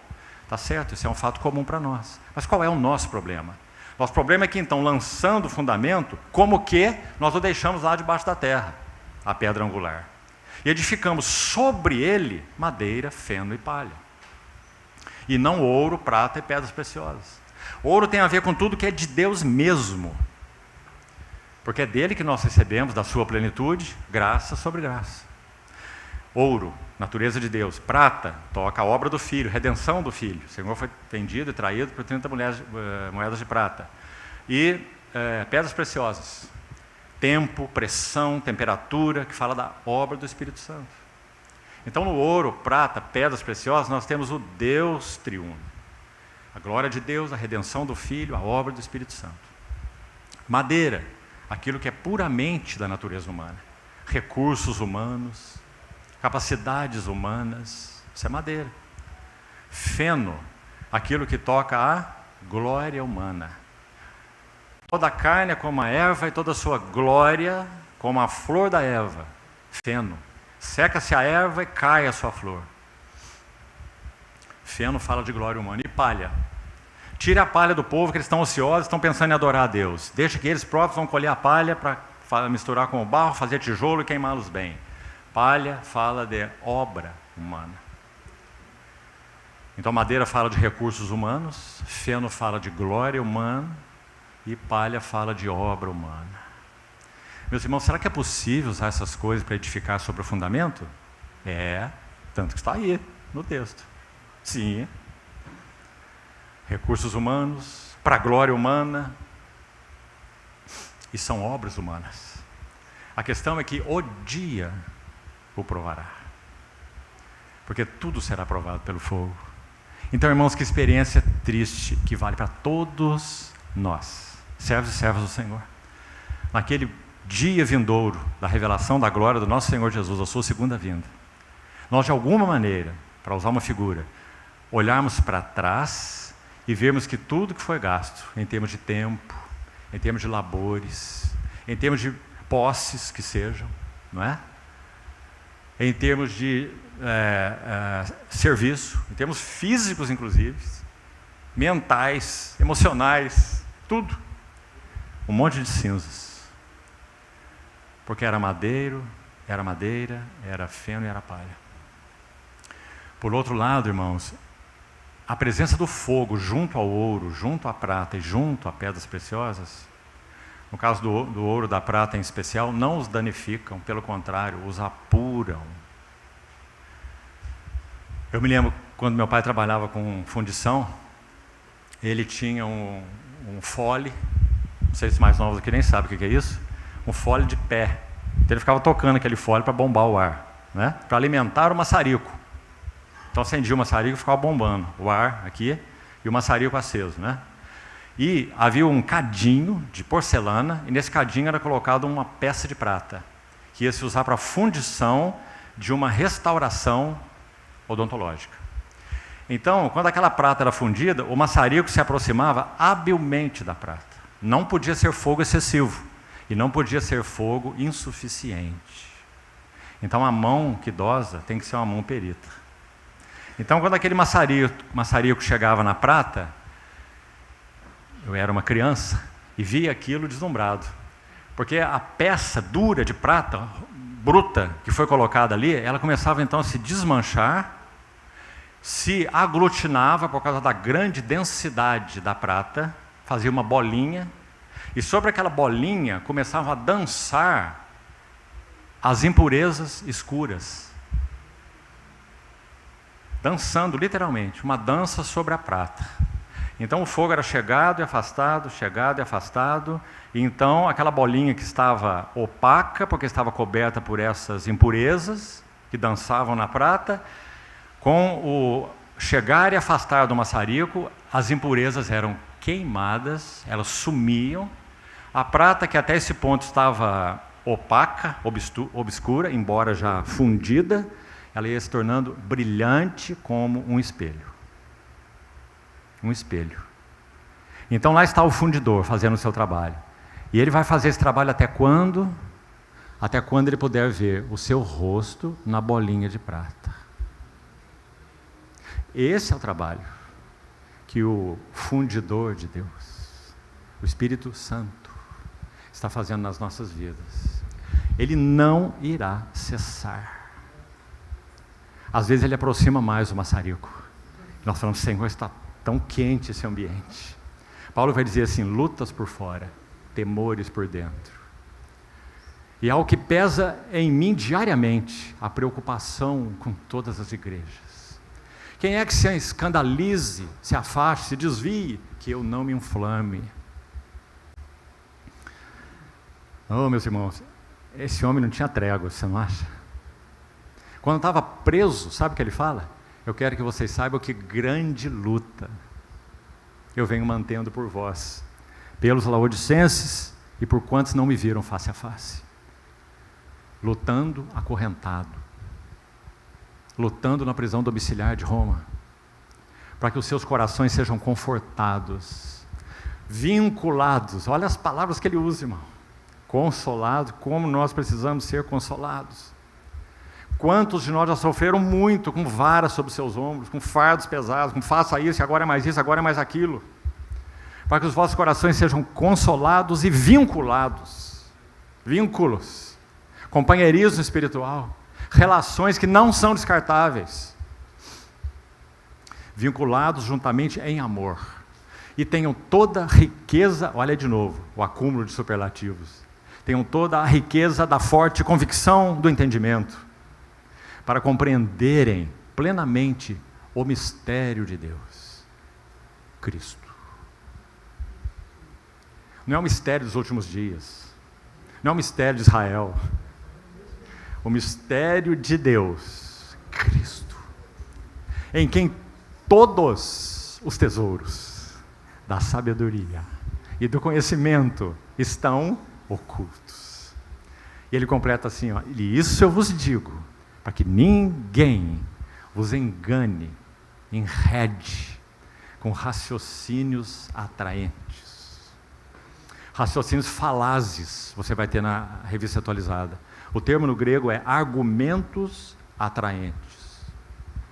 tá certo, isso é um fato comum para nós. Mas qual é o nosso problema? Nosso problema é que, então, lançando o fundamento, como que nós o deixamos lá debaixo da terra, a pedra angular. E edificamos sobre ele madeira, feno e palha. E não ouro, prata e pedras preciosas. Ouro tem a ver com tudo que é de Deus mesmo. Porque é dele que nós recebemos, da sua plenitude, graça sobre graça. Ouro, natureza de Deus. Prata, toca a obra do Filho, redenção do Filho. O Senhor foi vendido e traído por 30 moedas de prata. E pedras preciosas. Tempo, pressão, temperatura, que fala da obra do Espírito Santo. Então, no ouro, prata, pedras preciosas, nós temos o Deus triuno. A glória de Deus, a redenção do Filho, a obra do Espírito Santo. Madeira, aquilo que é puramente da natureza humana. Recursos humanos, capacidades humanas, isso é madeira. Feno, aquilo que toca a glória humana. Toda a carne é como a erva e toda a sua glória como a flor da erva. Feno, Seca-se a erva e cai a sua flor. Feno fala de glória humana. E palha. Tire a palha do povo, que eles estão ociosos, estão pensando em adorar a Deus. Deixa que eles próprios vão colher a palha para misturar com o barro, fazer tijolo e queimá-los bem. Palha fala de obra humana. Então madeira fala de recursos humanos, feno fala de glória humana e palha fala de obra humana. Meus irmãos, será que é possível usar essas coisas para edificar sobre o fundamento? Tanto que está aí no texto. Sim. Recursos humanos, para a glória humana, e são obras humanas. A questão é que o dia o provará, porque tudo será provado pelo fogo. Então, irmãos, que experiência triste que vale para todos nós, servos e servas do Senhor. Naquele dia vindouro da revelação da glória do nosso Senhor Jesus, a sua segunda vinda, nós de alguma maneira, para usar uma figura, olharmos para trás e vermos que tudo que foi gasto, em termos de tempo, em termos de labores, em termos de posses que sejam, não é? Em termos de serviço, em termos físicos inclusive, mentais, emocionais, tudo. Um monte de cinzas. Porque era madeira, era feno e era palha. Por outro lado, irmãos, a presença do fogo junto ao ouro, junto à prata e junto a pedras preciosas, no caso do ouro e da prata em especial, não os danificam, pelo contrário, os apuram. Eu me lembro, quando meu pai trabalhava com fundição, ele tinha um fole, não sei se mais novos aqui nem sabem o que é isso, um fole de pé. Então ele ficava tocando aquele fole para bombar o ar, né? Para alimentar o maçarico. Então acendia o maçarico e ficava bombando o ar aqui e o maçarico aceso, né? E havia um cadinho de porcelana, e nesse cadinho era colocado uma peça de prata, que ia se usar para a fundição de uma restauração odontológica. Então, quando aquela prata era fundida, o maçarico se aproximava habilmente da prata. Não podia ser fogo excessivo, e não podia ser fogo insuficiente. Então, a mão que dosa tem que ser uma mão perita. Então, quando aquele maçarico chegava na prata, eu era uma criança e via aquilo deslumbrado. Porque a peça dura de prata, bruta, que foi colocada ali, ela começava então a se desmanchar, se aglutinava por causa da grande densidade da prata, fazia uma bolinha, e sobre aquela bolinha começavam a dançar as impurezas escuras. Dançando, literalmente, uma dança sobre a prata. Então o fogo era chegado e afastado, e então aquela bolinha que estava opaca, porque estava coberta por essas impurezas que dançavam na prata, com o chegar e afastar do maçarico, as impurezas eram queimadas, elas sumiam. A prata, que até esse ponto estava opaca, obscura, embora já fundida, ela ia se tornando brilhante como um espelho. Um espelho. Então lá está o fundidor fazendo o seu trabalho. E ele vai fazer esse trabalho até quando? Até quando ele puder ver o seu rosto na bolinha de prata. Esse é o trabalho que o fundidor de Deus, o Espírito Santo, está fazendo nas nossas vidas. Ele não irá cessar. Às vezes ele aproxima mais o maçarico. Nós falamos, Senhor, está tão quente esse ambiente. Paulo vai dizer assim, lutas por fora, temores por dentro. E algo que pesa em mim diariamente, a preocupação com todas as igrejas. Quem é que se escandalize, se afaste, se desvie, que eu não me inflame. Oh, meus irmãos, esse homem não tinha trégua, você não acha? Quando estava preso, sabe o que ele fala? Eu quero que vocês saibam que grande luta eu venho mantendo por vós, pelos laodicenses e por quantos não me viram face a face. Lutando acorrentado, lutando na prisão domiciliar de Roma, para que os seus corações sejam confortados, vinculados, olha as palavras que ele usa, irmão, consolado, como nós precisamos ser consolados, Quantos de nós já sofreram muito com varas sobre seus ombros, com fardos pesados, com faça isso, agora é mais isso, agora é mais aquilo, para que os vossos corações sejam consolados e vinculados, vínculos, companheirismo espiritual, relações que não são descartáveis, vinculados juntamente em amor, e tenham toda a riqueza, olha de novo, o acúmulo de superlativos, tenham toda a riqueza da forte convicção do entendimento, para compreenderem plenamente o mistério de Deus, Cristo. Não é o mistério dos últimos dias, não é o mistério de Israel, o mistério de Deus, Cristo, em quem todos os tesouros da sabedoria e do conhecimento estão ocultos. E ele completa assim, ó, e isso eu vos digo, para que ninguém vos engane, enrede com raciocínios atraentes. Raciocínios falazes, você vai ter na revista atualizada. O termo no grego é argumentos atraentes,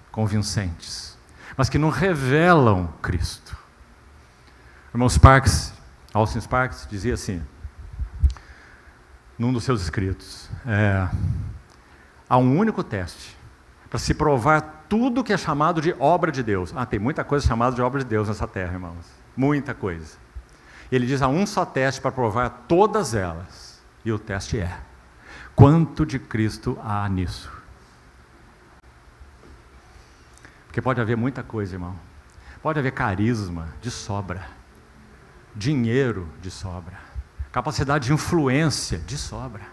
convincentes, mas que não revelam Cristo. Irmãos Austin Sparks dizia assim, num dos seus escritos, há um único teste para se provar tudo que é chamado de obra de Deus. Tem muita coisa chamada de obra de Deus nessa terra, irmãos. Muita coisa. Ele diz, há um só teste para provar todas elas. E o teste é, quanto de Cristo há nisso? Porque pode haver muita coisa, irmão. Pode haver carisma de sobra. Dinheiro de sobra. Capacidade de influência de sobra.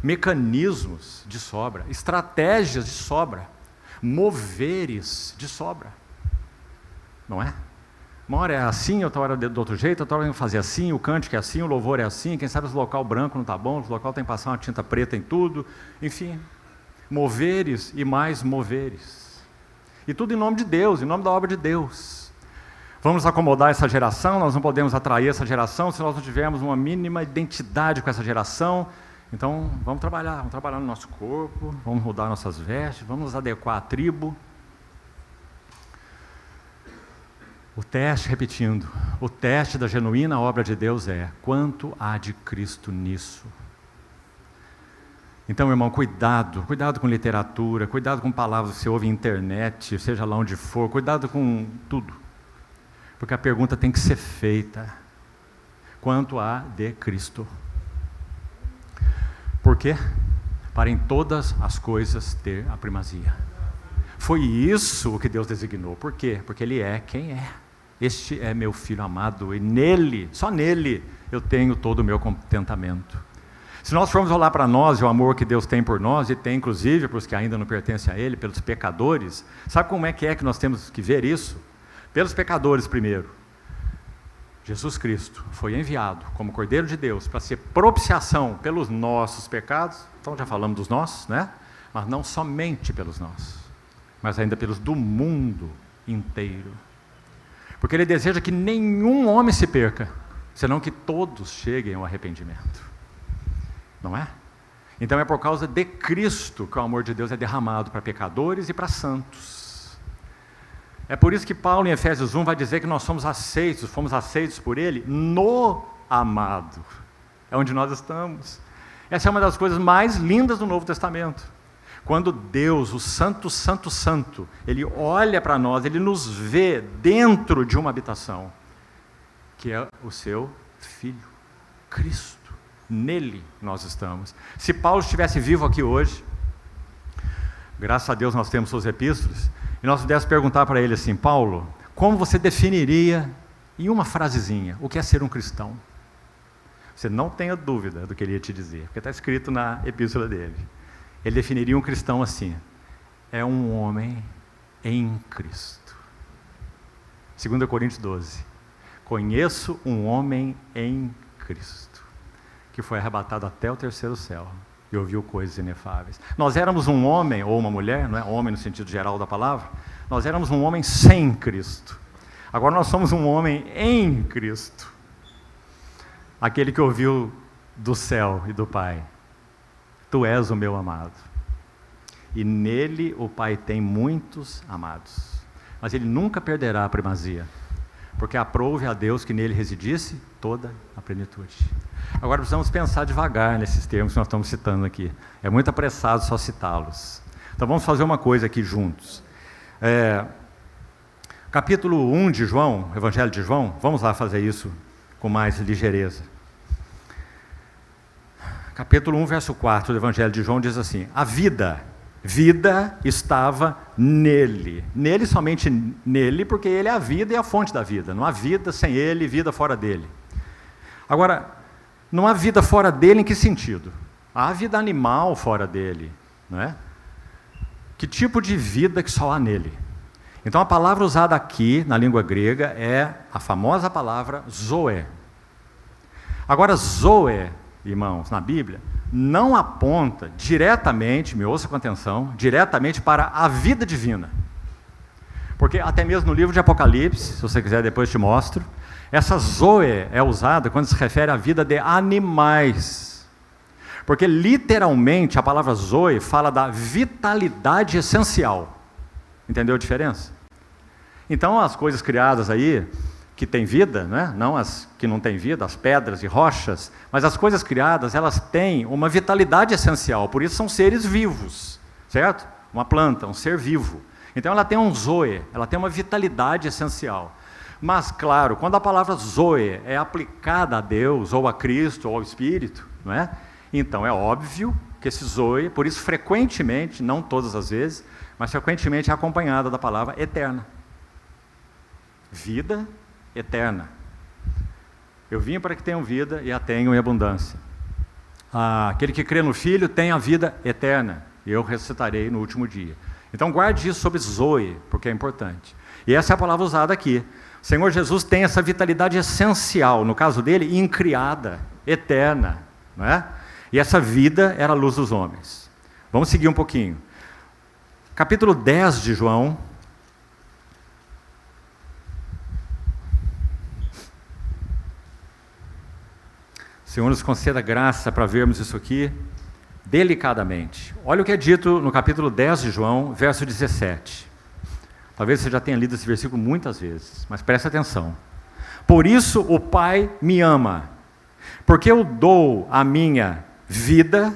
Mecanismos de sobra. Estratégias de sobra. Moveres de sobra. Não é? Uma hora é assim, outra hora é do outro jeito, outra hora tem que fazer assim, o cântico é assim, o louvor é assim, quem sabe o local branco não está bom, o local tem que passar uma tinta preta em tudo, enfim, moveres e mais moveres. E tudo em nome de Deus, em nome da obra de Deus. Vamos acomodar essa geração, nós não podemos atrair essa geração se nós não tivermos uma mínima identidade com essa geração. Então, vamos trabalhar no nosso corpo, vamos mudar nossas vestes, vamos nos adequar à tribo. O teste, repetindo, o teste da genuína obra de Deus é, quanto há de Cristo nisso? Então, irmão, cuidado com literatura, cuidado com palavras que você ouve na internet, seja lá onde for, cuidado com tudo. Porque a pergunta tem que ser feita, quanto há de Cristo? Por quê? Para em todas as coisas ter a primazia. Foi isso o que Deus designou. Por quê? Porque Ele é quem é. Este é meu Filho amado, e nele, só nele, eu tenho todo o meu contentamento. Se nós formos olhar para nós e o amor que Deus tem por nós, e tem inclusive para os que ainda não pertencem a Ele, pelos pecadores, sabe como é que nós temos que ver isso? Pelos pecadores primeiro. Jesus Cristo foi enviado como Cordeiro de Deus para ser propiciação pelos nossos pecados, então já falamos dos nossos, né? Mas não somente pelos nossos, mas ainda pelos do mundo inteiro. Porque Ele deseja que nenhum homem se perca, senão que todos cheguem ao arrependimento. Não é? Então é por causa de Cristo que o amor de Deus é derramado para pecadores e para santos. É por isso que Paulo em Efésios 1 vai dizer que nós fomos aceitos por Ele no amado. É onde nós estamos. Essa é uma das coisas mais lindas do Novo Testamento. Quando Deus, o Santo, Santo, Santo, Ele olha para nós, Ele nos vê dentro de uma habitação, que é o seu Filho, Cristo. Nele nós estamos. Se Paulo estivesse vivo aqui hoje, graças a Deus nós temos suas epístolas, e nós pudéssemos perguntar para ele assim, Paulo, como você definiria, em uma frasezinha, o que é ser um cristão? Você não tenha dúvida do que ele ia te dizer, porque está escrito na epístola dele. Ele definiria um cristão assim, é um homem em Cristo. 2 Coríntios 12, conheço um homem em Cristo, que foi arrebatado até o terceiro céu, e ouviu coisas inefáveis. Nós éramos um homem, ou uma mulher, não é homem no sentido geral da palavra, nós éramos um homem sem Cristo. Agora nós somos um homem em Cristo. Aquele que ouviu do céu e do Pai, Tu és o meu amado. e nele o Pai tem muitos amados. Mas ele nunca perderá a primazia, porque aprouve a Deus que nele residisse toda a plenitude. Agora precisamos pensar devagar nesses termos que nós estamos citando aqui. É muito apressado só citá-los. Então vamos fazer uma coisa aqui juntos. Capítulo 1 de João, Evangelho de João, vamos lá fazer isso com mais ligeireza. Capítulo 1, verso 4 do Evangelho de João diz assim: a vida estava nele. Nele, somente nele, porque ele é a vida e a fonte da vida. Não há vida sem ele, vida fora dele. Agora, não há vida fora dele em que sentido? Há vida animal fora dele, não é? Que tipo de vida que só há nele? Então a palavra usada aqui, na língua grega, é a famosa palavra zoe. Agora, zoe, irmãos, na Bíblia, não aponta diretamente, me ouça com atenção, diretamente para a vida divina. Porque até mesmo no livro de Apocalipse, se você quiser depois te mostro, essa zoe é usada quando se refere à vida de animais. Porque literalmente a palavra zoe fala da vitalidade essencial. Entendeu a diferença? Então as coisas criadas aí, que têm vida, né? Não as que não têm vida, as pedras e rochas, mas as coisas criadas, elas têm uma vitalidade essencial, por isso são seres vivos, certo? Uma planta, um ser vivo. Então ela tem um zoe, ela tem uma vitalidade essencial. Mas, claro, quando a palavra zoe é aplicada a Deus, ou a Cristo, ou ao Espírito, não é? Então é óbvio que esse zoe, por isso frequentemente, não todas as vezes, mas frequentemente é acompanhada da palavra eterna. Vida eterna. Eu vim para que tenham vida e a tenham em abundância. Aquele que crê no Filho tem a vida eterna, e eu ressuscitarei no último dia. Então guarde isso sobre zoe, porque é importante. E essa é a palavra usada aqui. O Senhor Jesus tem essa vitalidade essencial, no caso dele, incriada, eterna, não é? E essa vida era a luz dos homens. Vamos seguir um pouquinho. Capítulo 10 de João. Senhor, nos conceda graça para vermos isso aqui delicadamente. Olha o que é dito no capítulo 10 de João, verso 17. Talvez você já tenha lido esse versículo muitas vezes, mas preste atenção. Por isso o Pai me ama, porque eu dou a minha vida,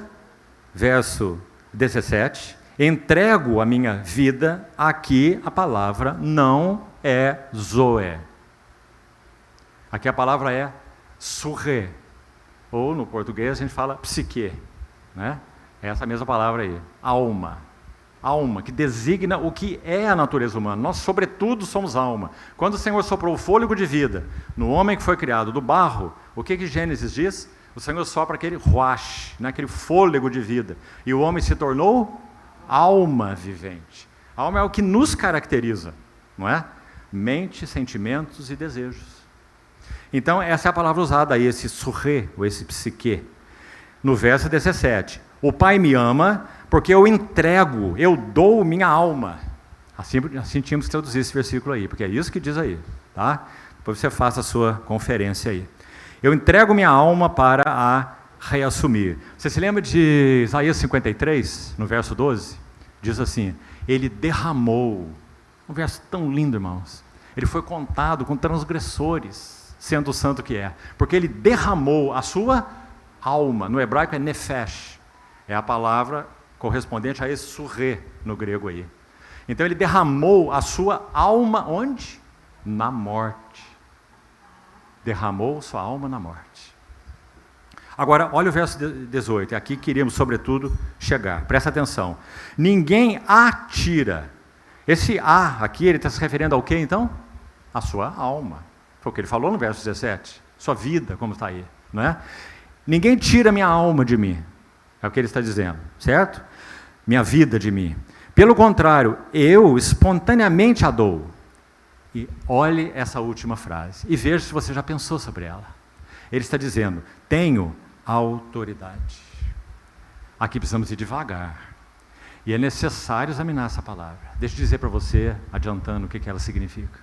verso 17, entrego a minha vida, aqui a palavra não é zoe. Aqui a palavra é surre. Ou no português a gente fala psique, né? É essa mesma palavra aí, alma. Alma, que designa o que é a natureza humana. Nós, sobretudo, somos alma. Quando o Senhor soprou o fôlego de vida no homem que foi criado do barro, o que Gênesis diz? O Senhor sopra aquele ruach, né? Aquele fôlego de vida. E o homem se tornou alma vivente. A alma é o que nos caracteriza, não é? Mente, sentimentos e desejos. Então, essa é a palavra usada aí, esse surre, ou esse psique. No verso 17, o Pai me ama porque eu entrego, eu dou minha alma. Assim tínhamos que traduzir esse versículo aí, porque é isso que diz aí, tá? Depois você faça a sua conferência aí. Eu entrego minha alma para a reassumir. Você se lembra de Isaías 53, no verso 12? Diz assim, ele derramou, um verso tão lindo, irmãos. Ele foi contado com transgressores, sendo o santo que é, porque ele derramou a sua alma, no hebraico é nefesh, é a palavra correspondente a esse surre no grego aí. Então ele derramou a sua alma onde? Na morte. Derramou sua alma na morte. Agora, olha o verso 18, aqui queríamos sobretudo chegar, presta atenção. Ninguém a tira. Esse a aqui, ele está se referindo ao que então? A sua alma. Foi o que ele falou no verso 17. Sua vida, como está aí, não é? Ninguém tira minha alma de mim. É o que ele está dizendo, certo? Minha vida de mim. Pelo contrário, eu espontaneamente a dou. E olhe essa última frase. E veja se você já pensou sobre ela. Ele está dizendo, tenho autoridade. Aqui precisamos ir devagar. E é necessário examinar essa palavra. Deixa eu dizer para você, adiantando o que ela significa.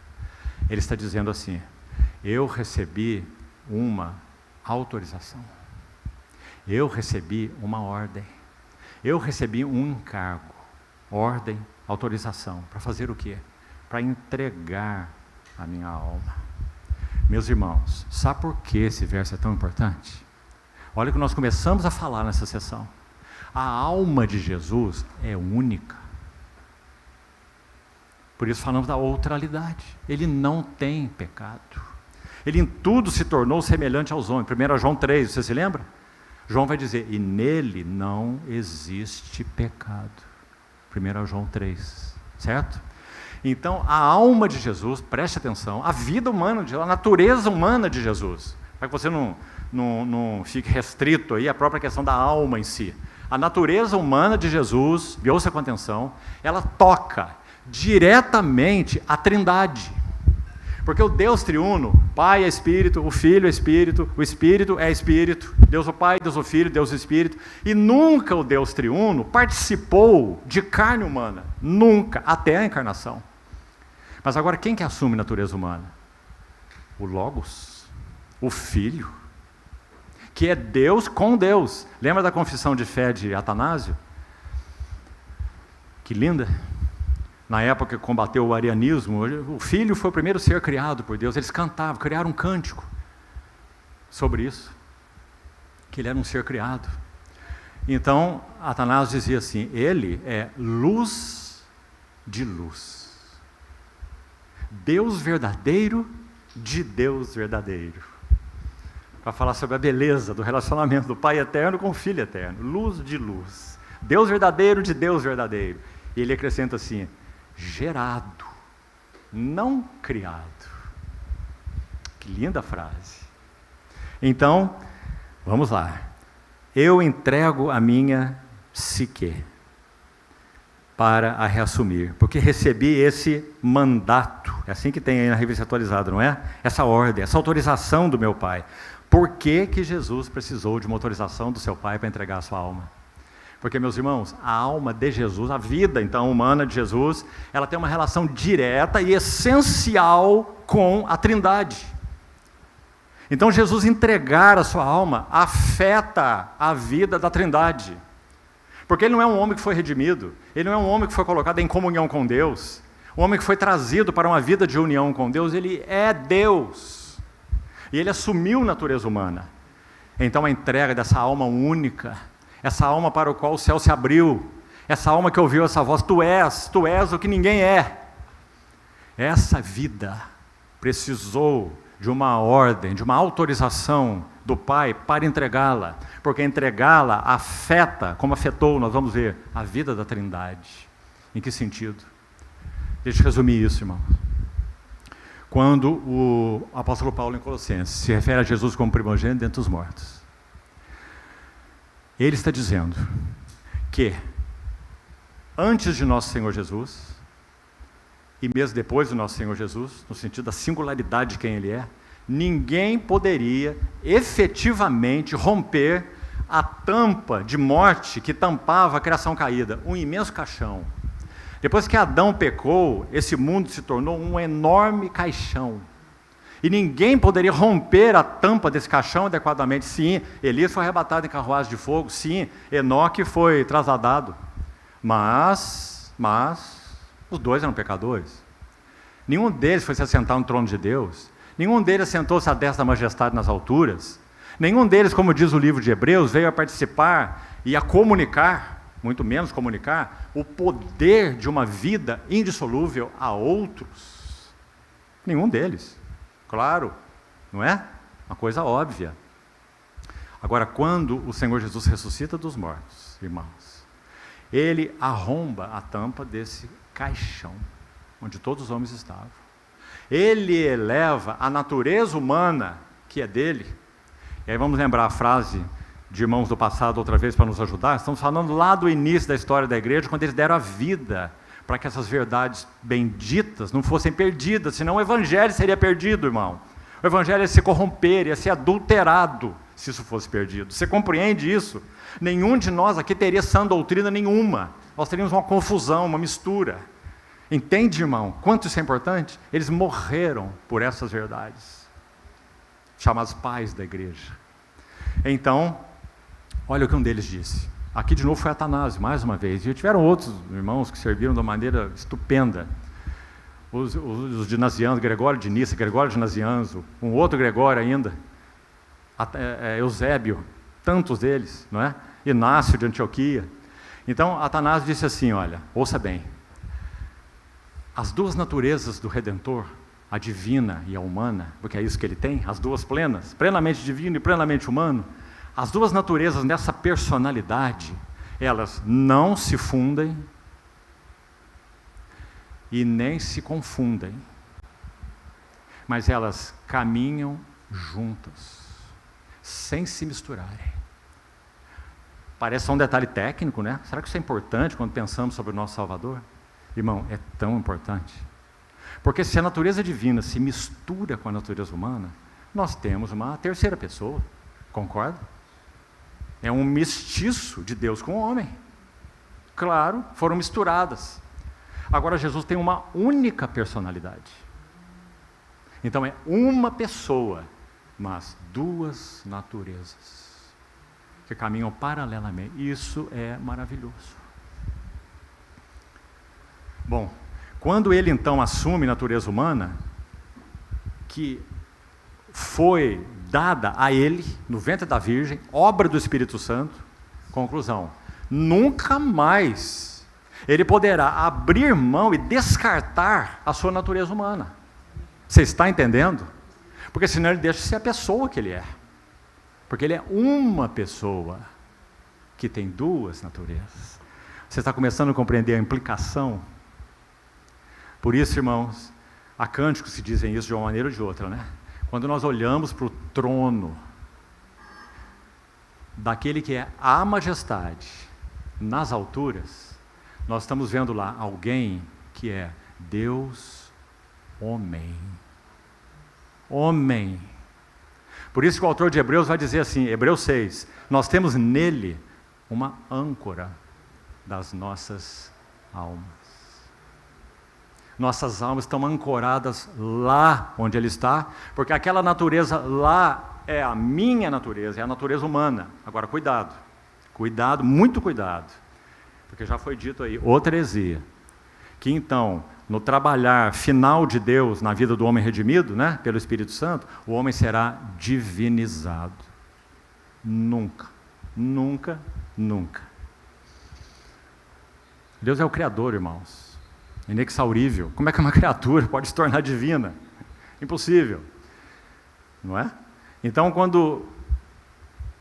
Ele está dizendo assim, eu recebi uma autorização. Eu recebi uma ordem. Eu recebi um encargo. ordem, autorização. Para fazer o quê? Para entregar a minha alma. Meus irmãos, sabe por que esse verso é tão importante? Olha o que nós começamos a falar nessa sessão. A alma de Jesus é única. Por isso falamos da outralidade. Ele não tem pecado. Ele em tudo se tornou semelhante aos homens. 1 João 3, você se lembra? João vai dizer, e nele não existe pecado. 1 João 3, certo? Então, a alma de Jesus, preste atenção, a vida humana, a natureza humana de Jesus, para que você não fique restrito aí à própria questão da alma em si. A natureza humana de Jesus, ouça com atenção, ela toca diretamente a Trindade. Porque o Deus triuno, Pai é Espírito, o Filho é Espírito, o Espírito é Espírito, Deus o Pai, Deus o Filho, Deus o Espírito, e nunca o Deus triuno participou de carne humana, nunca, até a encarnação. Mas agora quem que assume natureza humana? O Logos, o Filho, que é Deus com Deus. Lembra da confissão de fé de Atanásio? Que linda! Na época que combateu o arianismo, o Filho foi o primeiro ser criado por Deus. Eles cantavam, criaram um cântico sobre isso, que ele era um ser criado. Então, Atanásio dizia assim, ele é luz de luz. Deus verdadeiro de Deus verdadeiro. Para falar sobre a beleza do relacionamento do Pai eterno com o Filho eterno. Luz de luz. Deus verdadeiro de Deus verdadeiro. E ele acrescenta assim, gerado, não criado. Que linda frase. Então, vamos lá. Eu entrego a minha psique para a reassumir, porque recebi esse mandato, é assim que tem aí na revista atualizada, não é? Essa ordem, essa autorização do meu Pai. Por que que Jesus precisou de uma autorização do seu Pai para entregar a sua alma? Porque, meus irmãos, a alma de Jesus, a vida, então, humana de Jesus, ela tem uma relação direta e essencial com a Trindade. Então, Jesus entregar a sua alma afeta a vida da Trindade. Porque ele não é um homem que foi redimido, ele não é um homem que foi colocado em comunhão com Deus, um homem que foi trazido para uma vida de união com Deus, ele é Deus. E ele assumiu natureza humana. Então, a entrega dessa alma única, essa alma para o qual o céu se abriu, essa alma que ouviu essa voz, tu és o que ninguém é. Essa vida precisou de uma ordem, de uma autorização do Pai para entregá-la, porque entregá-la afeta, como afetou, nós vamos ver, a vida da Trindade. Em que sentido? Deixa eu resumir isso, irmão. Quando o apóstolo Paulo em Colossenses se refere a Jesus como primogênito dentre os mortos, ele está dizendo que antes de nosso Senhor Jesus, e mesmo depois do nosso Senhor Jesus, no sentido da singularidade de quem Ele é, ninguém poderia efetivamente romper a tampa de morte que tampava a criação caída, um imenso caixão. Depois que Adão pecou, esse mundo se tornou um enorme caixão. E ninguém poderia romper a tampa desse caixão adequadamente. Sim, Elias foi arrebatado em carruagem de fogo. Sim, Enoque foi trasladado. Mas os dois eram pecadores. Nenhum deles foi se assentar no trono de Deus. Nenhum deles sentou-se à destra da majestade nas alturas. Nenhum deles, como diz o livro de Hebreus, veio a participar e a comunicar, muito menos comunicar, o poder de uma vida indissolúvel a outros. Nenhum deles. Claro, não é? Uma coisa óbvia. Agora, quando o Senhor Jesus ressuscita dos mortos, irmãos, Ele arromba a tampa desse caixão, onde todos os homens estavam. Ele eleva a natureza humana, que é dele. E aí vamos lembrar a frase de irmãos do passado outra vez para nos ajudar. Estamos falando lá do início da história da igreja, quando eles deram a vida para que essas verdades benditas não fossem perdidas, senão o evangelho seria perdido, irmão. O evangelho ia se corromper, ia ser adulterado, se isso fosse perdido. Você compreende isso? Nenhum de nós aqui teria sã doutrina nenhuma. Nós teríamos uma confusão, uma mistura. Entende, irmão? Quanto isso é importante? Eles morreram por essas verdades, chamados pais da igreja. Então, olha o que um deles disse. Aqui de novo foi Atanásio, mais uma vez. E tiveram outros irmãos que serviram de uma maneira estupenda. Os de Nazianzo, Gregório de Nissa, Gregório de Nazianzo, um outro Gregório ainda, Eusébio, tantos deles, não é? Inácio de Antioquia. Então, Atanásio disse assim, olha, ouça bem, as duas naturezas do Redentor, a divina e a humana, porque é isso que ele tem, as duas plenas, plenamente divino e plenamente humano, as duas naturezas nessa personalidade, elas não se fundem e nem se confundem, mas elas caminham juntas, sem se misturarem. Parece só um detalhe técnico, né? Será que isso é importante quando pensamos sobre o nosso Salvador? Irmão, é tão importante. Porque se a natureza divina se mistura com a natureza humana, nós temos uma terceira pessoa, concorda? É um mestiço de Deus com o homem. Claro, foram misturadas. Agora Jesus tem uma única personalidade. Então é uma pessoa, mas duas naturezas que caminham paralelamente. Isso é maravilhoso. Bom, quando ele então assume natureza humana, que foi dada a ele, no ventre da Virgem, obra do Espírito Santo, conclusão, nunca mais ele poderá abrir mão e descartar a sua natureza humana. Você está entendendo? Porque senão ele deixa de ser a pessoa que ele é. Porque ele é uma pessoa que tem duas naturezas. Você está começando a compreender a implicação? Por isso, irmãos, há cânticos que dizem isso de uma maneira ou de outra, né? Quando nós olhamos para o trono daquele que é a majestade nas alturas, nós estamos vendo lá alguém que é Deus homem. Homem. Por isso que o autor de Hebreus vai dizer assim, Hebreus 6, nós temos nele uma âncora das nossas almas. Nossas almas estão ancoradas lá onde ele está, porque aquela natureza lá é a minha natureza, é a natureza humana. Agora, cuidado, cuidado, muito cuidado, porque já foi dito aí, outra heresia, que então, no trabalhar final de Deus na vida do homem redimido, né, pelo Espírito Santo, o homem será divinizado. Nunca, nunca, nunca. Deus é o Criador, irmãos. Inexaurível. Como é que uma criatura pode se tornar divina? Impossível. Não é? Então, quando,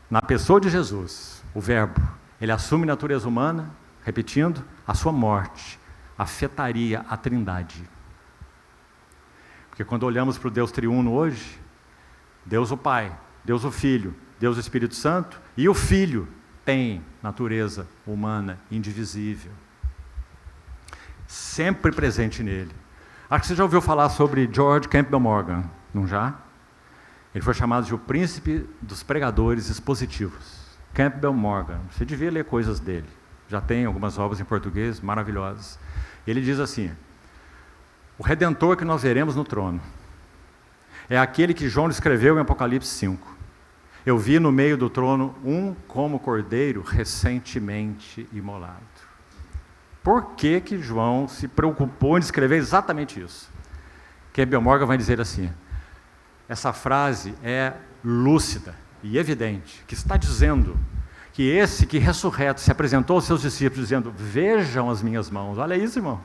na pessoa de Jesus, o Verbo, ele assume natureza humana, repetindo, a sua morte afetaria a Trindade. Porque quando olhamos para o Deus triuno hoje, Deus o Pai, Deus o Filho, Deus o Espírito Santo, e o Filho tem natureza humana indivisível. Sempre presente nele. Acho que você já ouviu falar sobre George Campbell Morgan, não já? Ele foi chamado de o príncipe dos pregadores expositivos. Campbell Morgan, você devia ler coisas dele. Já tem algumas obras em português maravilhosas. Ele diz assim, o Redentor que nós veremos no trono é aquele que João escreveu em Apocalipse 5. Eu vi no meio do trono um como cordeiro recentemente imolado. Por que que João se preocupou em escrever exatamente isso? Campbell Morgan vai dizer assim, essa frase é lúcida e evidente, que está dizendo que esse que ressurreto se apresentou aos seus discípulos dizendo, vejam as minhas mãos, olha isso, irmão,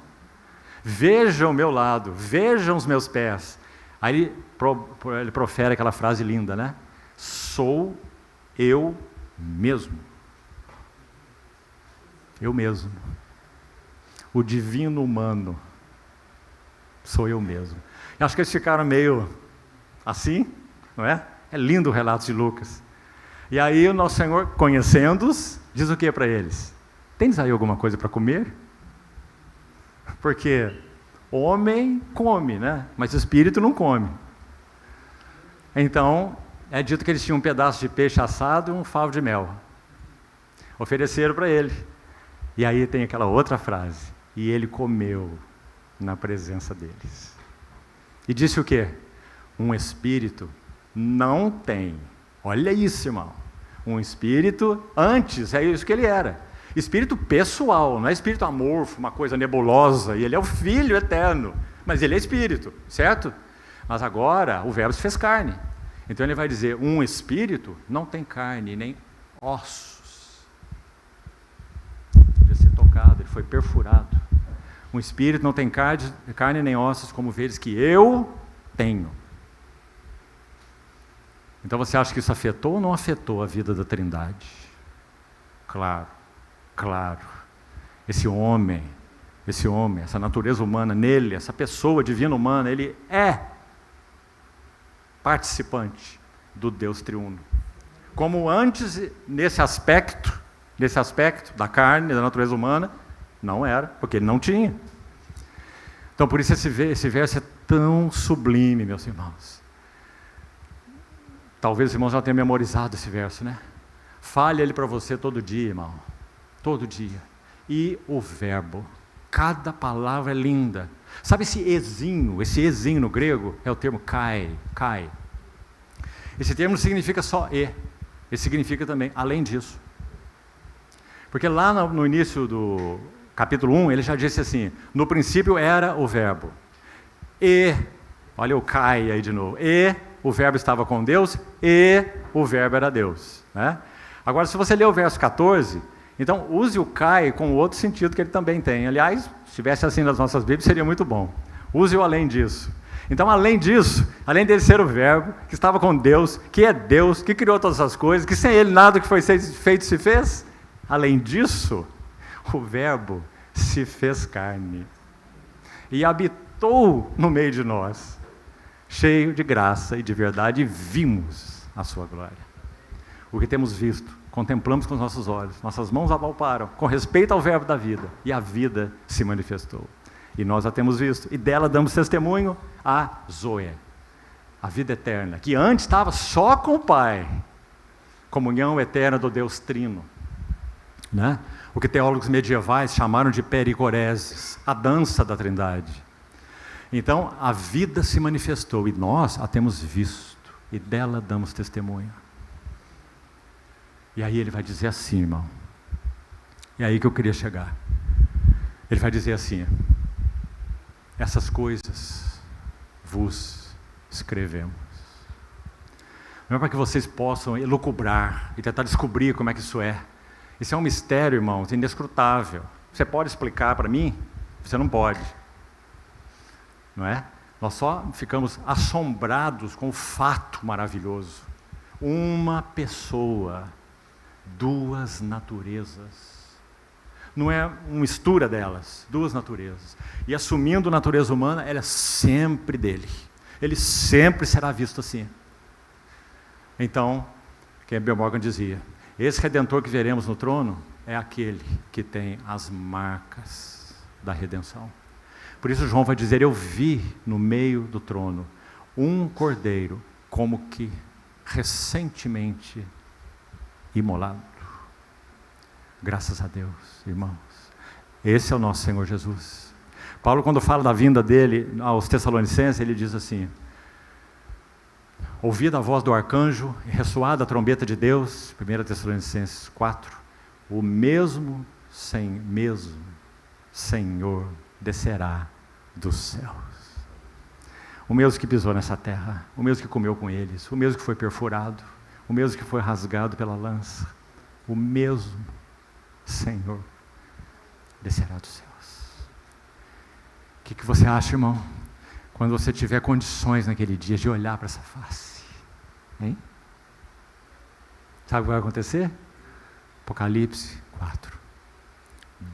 vejam o meu lado, vejam os meus pés. Aí ele profere aquela frase linda, né? Sou eu mesmo. Eu mesmo. O divino humano sou eu mesmo. Eu acho que eles ficaram meio assim, não é? É lindo o relato de Lucas. E aí o nosso Senhor, conhecendo-os, diz o que para eles? Tens aí alguma coisa para comer? Porque homem come, né? Mas o espírito não come. Então, é dito que eles tinham um pedaço de peixe assado e um favo de mel. Ofereceram para ele. E aí tem aquela outra frase. E ele comeu na presença deles. E disse o quê? Um espírito não tem. Olha isso, irmão. Um espírito antes, é isso que ele era. Espírito pessoal, não é espírito amorfo, uma coisa nebulosa. E ele é o Filho eterno, mas ele é espírito, certo? Mas agora o Verbo se fez carne. Então ele vai dizer, um espírito não tem carne, nem ossos. Podia ser tocado, ele foi perfurado. Um espírito não tem carne nem ossos, como vês que eu tenho. Então você acha que isso afetou ou não afetou a vida da Trindade? Claro, claro. Esse homem, essa natureza humana nele, essa pessoa divina humana, ele é participante do Deus triuno. Como antes, nesse aspecto da carne, da natureza humana, não era, porque ele não tinha. Então por isso esse verso é tão sublime, meus irmãos. Talvez os irmãos já tenham memorizado esse verso, né? Fale ele para você todo dia, irmão. Todo dia. E o verbo. Cada palavra é linda. Sabe esse ezinho no grego é o termo kai. Esse termo não significa só e. Ele significa também além disso. Porque lá no início do capítulo 1, ele já disse assim, no princípio era o verbo. E, olha o kai aí de novo. E o verbo estava com Deus e o verbo era Deus. Né? Agora, se você ler o verso 14, então use o kai com o outro sentido que ele também tem. Aliás, se estivesse assim nas nossas Bíblias, seria muito bom. Use-o além disso. Então, além disso, além dele ser o verbo, que estava com Deus, que é Deus, que criou todas as coisas, que sem ele nada que foi feito se fez, além disso, o verbo se fez carne e habitou no meio de nós, cheio de graça e de verdade, e vimos a sua glória. O que temos visto, contemplamos com os nossos olhos, nossas mãos apalparam, com respeito ao verbo da vida, e a vida se manifestou. E nós a temos visto, e dela damos testemunho a Zoe, a vida eterna, que antes estava só com o Pai, comunhão eterna do Deus Trino, né? O que teólogos medievais chamaram de pericoreses, a dança da Trindade. Então, a vida se manifestou, e nós a temos visto, e dela damos testemunho. E aí ele vai dizer assim, irmão, é aí que eu queria chegar. Ele vai dizer assim, essas coisas vos escrevemos. Não é para que vocês possam elucubrar e tentar descobrir como é que isso é. Isso é um mistério, irmãos, inescrutável. Você pode explicar para mim? Você não pode. Não é? Nós só ficamos assombrados com o fato maravilhoso. Uma pessoa, duas naturezas. Não é uma mistura delas, duas naturezas. E assumindo a natureza humana, ela é sempre dele. Ele sempre será visto assim. Então, Campbell Morgan dizia, esse Redentor que veremos no trono é aquele que tem as marcas da redenção. Por isso João vai dizer, eu vi no meio do trono um cordeiro como que recentemente imolado. Graças a Deus, irmãos. Esse é o nosso Senhor Jesus. Paulo, quando fala da vinda dele aos Tessalonicenses, ele diz assim, ouvida a voz do arcanjo e ressoada a trombeta de Deus, 1 Tessalonicenses 4, o mesmo Senhor descerá dos céus. O mesmo que pisou nessa terra, o mesmo que comeu com eles, o mesmo que foi perfurado, o mesmo que foi rasgado pela lança, o mesmo Senhor descerá dos céus. O que você acha, irmão? Quando você tiver condições naquele dia de olhar para essa face, hein? Sabe o que vai acontecer? Apocalipse 4.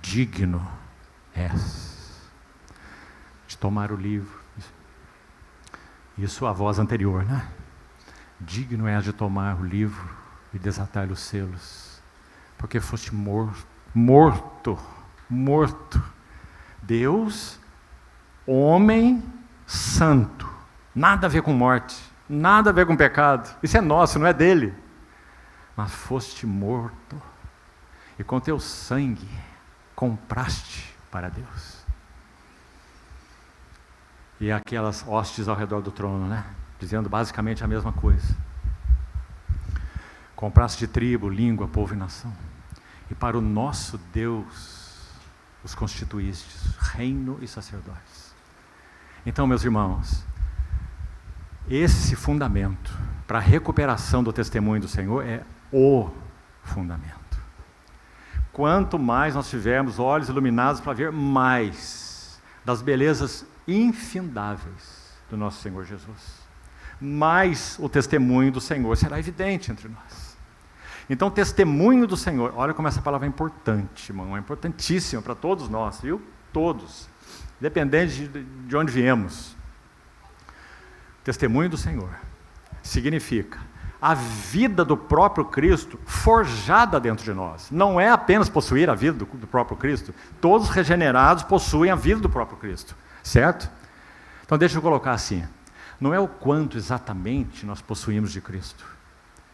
Digno és de tomar o livro. Isso a voz anterior, né? Digno és de tomar o livro e desatar os selos, porque foste morto. Deus, homem santo, nada a ver com morte, nada a ver com pecado, isso é nosso, não é dele, mas foste morto, e com teu sangue compraste para Deus. E aquelas hostes ao redor do trono, né? Dizendo basicamente a mesma coisa. com praça de tribo, língua, povo e nação. E para o nosso Deus os constituístes, reino e sacerdotes. Então, meus irmãos, esse fundamento para a recuperação do testemunho do Senhor é o fundamento. Quanto mais nós tivermos olhos iluminados para ver mais das belezas infindáveis do nosso Senhor Jesus, mais o testemunho do Senhor será evidente entre nós. Então, testemunho do Senhor, olha como essa palavra é importante, irmão, é importantíssima para todos nós, viu? Todos, independente de onde viemos. Testemunho do Senhor significa a vida do próprio Cristo forjada dentro de nós. Não é apenas possuir a vida do próprio Cristo. Todos os regenerados possuem a vida do próprio Cristo, certo? Então deixa eu colocar assim, não é o quanto exatamente nós possuímos de Cristo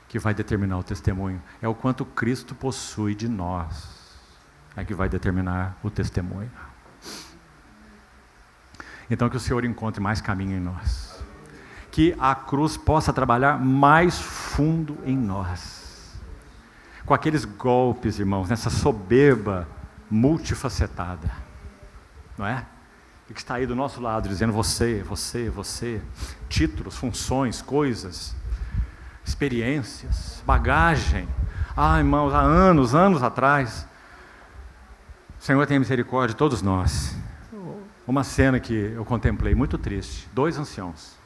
que vai determinar o testemunho, é o quanto Cristo possui de nós, é que vai determinar o testemunho. Então que o Senhor encontre mais caminho em nós, que a cruz possa trabalhar mais fundo em nós, com aqueles golpes, irmãos, nessa soberba multifacetada, não é? Que está aí do nosso lado, dizendo você, você, você, títulos, funções, coisas, experiências, bagagem. Ah, irmãos, há anos atrás, o Senhor tem misericórdia de todos nós. Uma cena que eu contemplei, muito triste, 2 anciãos,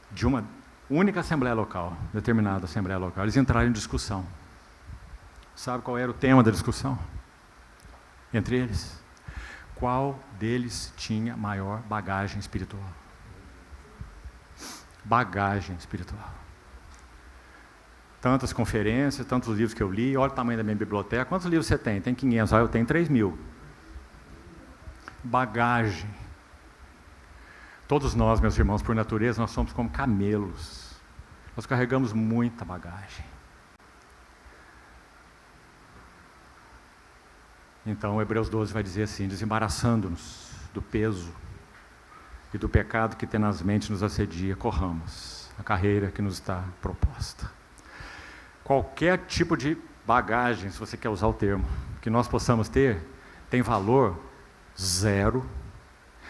de uma única assembleia local, determinada assembleia local, eles entraram em discussão. Sabe qual era o tema da discussão? Entre eles, qual deles tinha maior bagagem espiritual? Bagagem espiritual. Tantas conferências, tantos livros que eu li, olha o tamanho da minha biblioteca. Quantos livros você tem? Tem 500, eu tenho 3.000. Bagagem. Todos nós, meus irmãos, por natureza, nós somos como camelos. Nós carregamos muita bagagem. Então, Hebreus 12 vai dizer assim, desembaraçando-nos do peso e do pecado que tenazmente nos assedia, corramos a carreira que nos está proposta. Qualquer tipo de bagagem, se você quer usar o termo, que nós possamos ter, tem valor zero,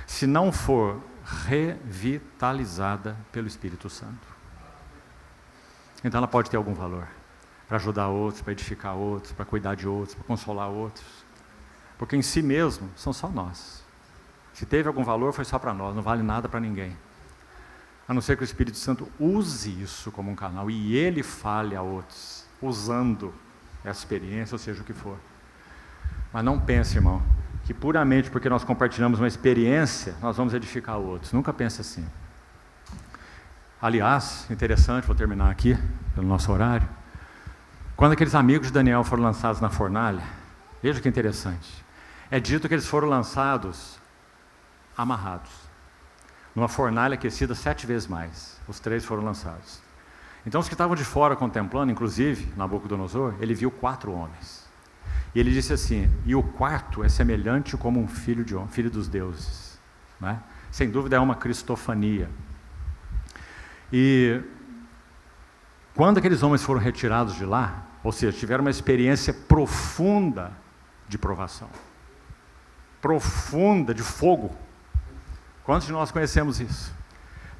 se não for revitalizada pelo Espírito Santo. Então ela pode ter algum valor, para ajudar outros, para edificar outros, para cuidar de outros, para consolar outros, porque em si mesmo são só nós. Se teve algum valor foi só para nós, não vale nada para ninguém, a não ser que o Espírito Santo use isso como um canal e ele fale a outros, usando essa experiência, ou seja o que for. Mas não pense, irmão, que puramente porque nós compartilhamos uma experiência, nós vamos edificar outros. Nunca pense assim. Aliás, interessante, vou terminar aqui, pelo nosso horário. Quando aqueles amigos de Daniel foram lançados na fornalha, veja que interessante. É dito que eles foram lançados amarrados, numa fornalha aquecida 7 vezes mais. Os 3 foram lançados. Então os que estavam de fora contemplando, inclusive Nabucodonosor, ele viu 4 homens. E ele disse assim, e o quarto é semelhante como um filho dos deuses. Né? Sem dúvida é uma cristofania. E quando aqueles homens foram retirados de lá, ou seja, tiveram uma experiência profunda de provação, profunda de fogo. Quantos de nós conhecemos isso?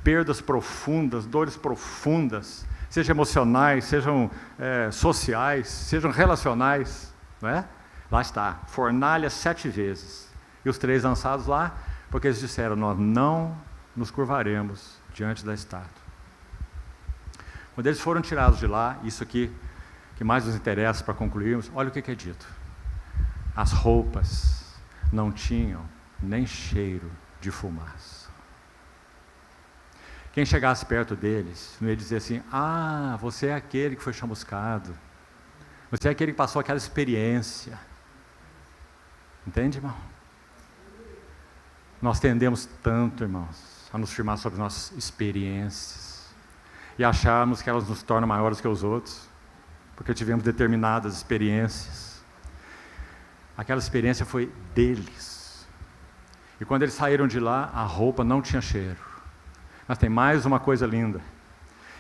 Perdas profundas, dores profundas, sejam emocionais, sejam sociais, sejam relacionais. Não é? Lá está, fornalha 7 vezes. E os 3 lançados lá, porque eles disseram, nós não nos curvaremos diante da estátua. Quando eles foram tirados de lá, isso aqui que mais nos interessa para concluirmos, olha o que é dito. As roupas não tinham nem cheiro de fumaça. Quem chegasse perto deles, não ia dizer assim, ah, você é aquele que foi chamuscado. Você é aquele que passou aquela experiência. Entende, irmão? Nós tendemos tanto, irmãos, a nos firmar sobre nossas experiências e acharmos que elas nos tornam maiores que os outros, porque tivemos determinadas experiências. Aquela experiência foi deles. E quando eles saíram de lá, a roupa não tinha cheiro. Mas tem mais uma coisa linda.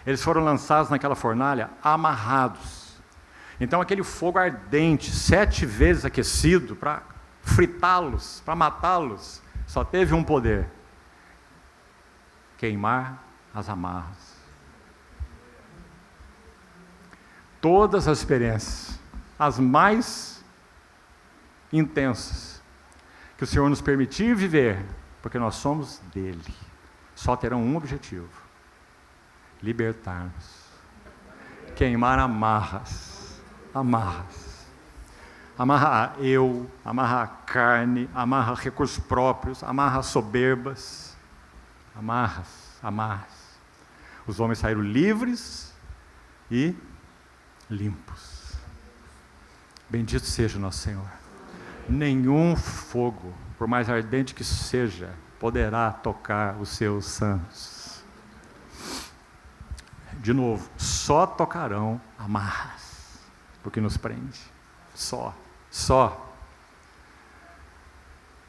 Eles foram lançados naquela fornalha amarrados. Então aquele fogo ardente, 7 vezes aquecido, para fritá-los, para matá-los, só teve um poder: queimar as amarras. Todas as experiências, as mais intensas, que o Senhor nos permitiu viver, porque nós somos dele, só terão um objetivo: libertar-nos, queimar amarras, amarra eu, amarra a carne, amarra recursos próprios, amarra soberbas, amarras. Os homens saíram livres e limpos. Bendito seja o nosso Senhor. Nenhum fogo, por mais ardente que seja, poderá tocar os seus santos. De novo, só tocarão amarras, porque nos prende. Só.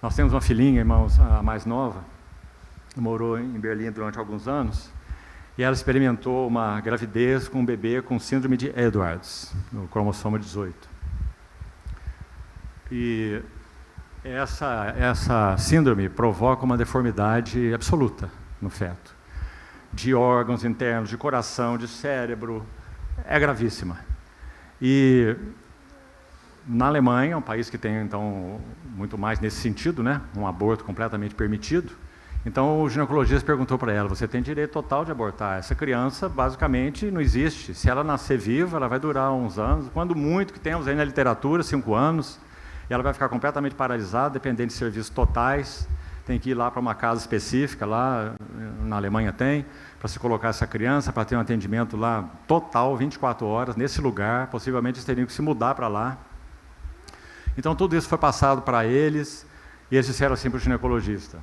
Nós temos uma filhinha, irmãos, a mais nova, morou em Berlim durante alguns anos, e ela experimentou uma gravidez com um bebê com síndrome de Edwards, no cromossomo 18. E essa síndrome provoca uma deformidade absoluta no feto, de órgãos internos, de coração, de cérebro, é gravíssima. E na Alemanha, um país que tem, então, muito mais nesse sentido, né, um aborto completamente permitido, então o ginecologista perguntou para ela: você tem direito total de abortar, essa criança basicamente não existe, se ela nascer viva, ela vai durar uns anos, quando muito que temos aí na literatura, 5 anos, e ela vai ficar completamente paralisada, dependendo de serviços totais, tem que ir lá para uma casa específica, lá na Alemanha tem, para se colocar essa criança, para ter um atendimento lá total, 24 horas, nesse lugar, possivelmente eles teriam que se mudar para lá. Então tudo isso foi passado para eles, e eles disseram assim para o ginecologista: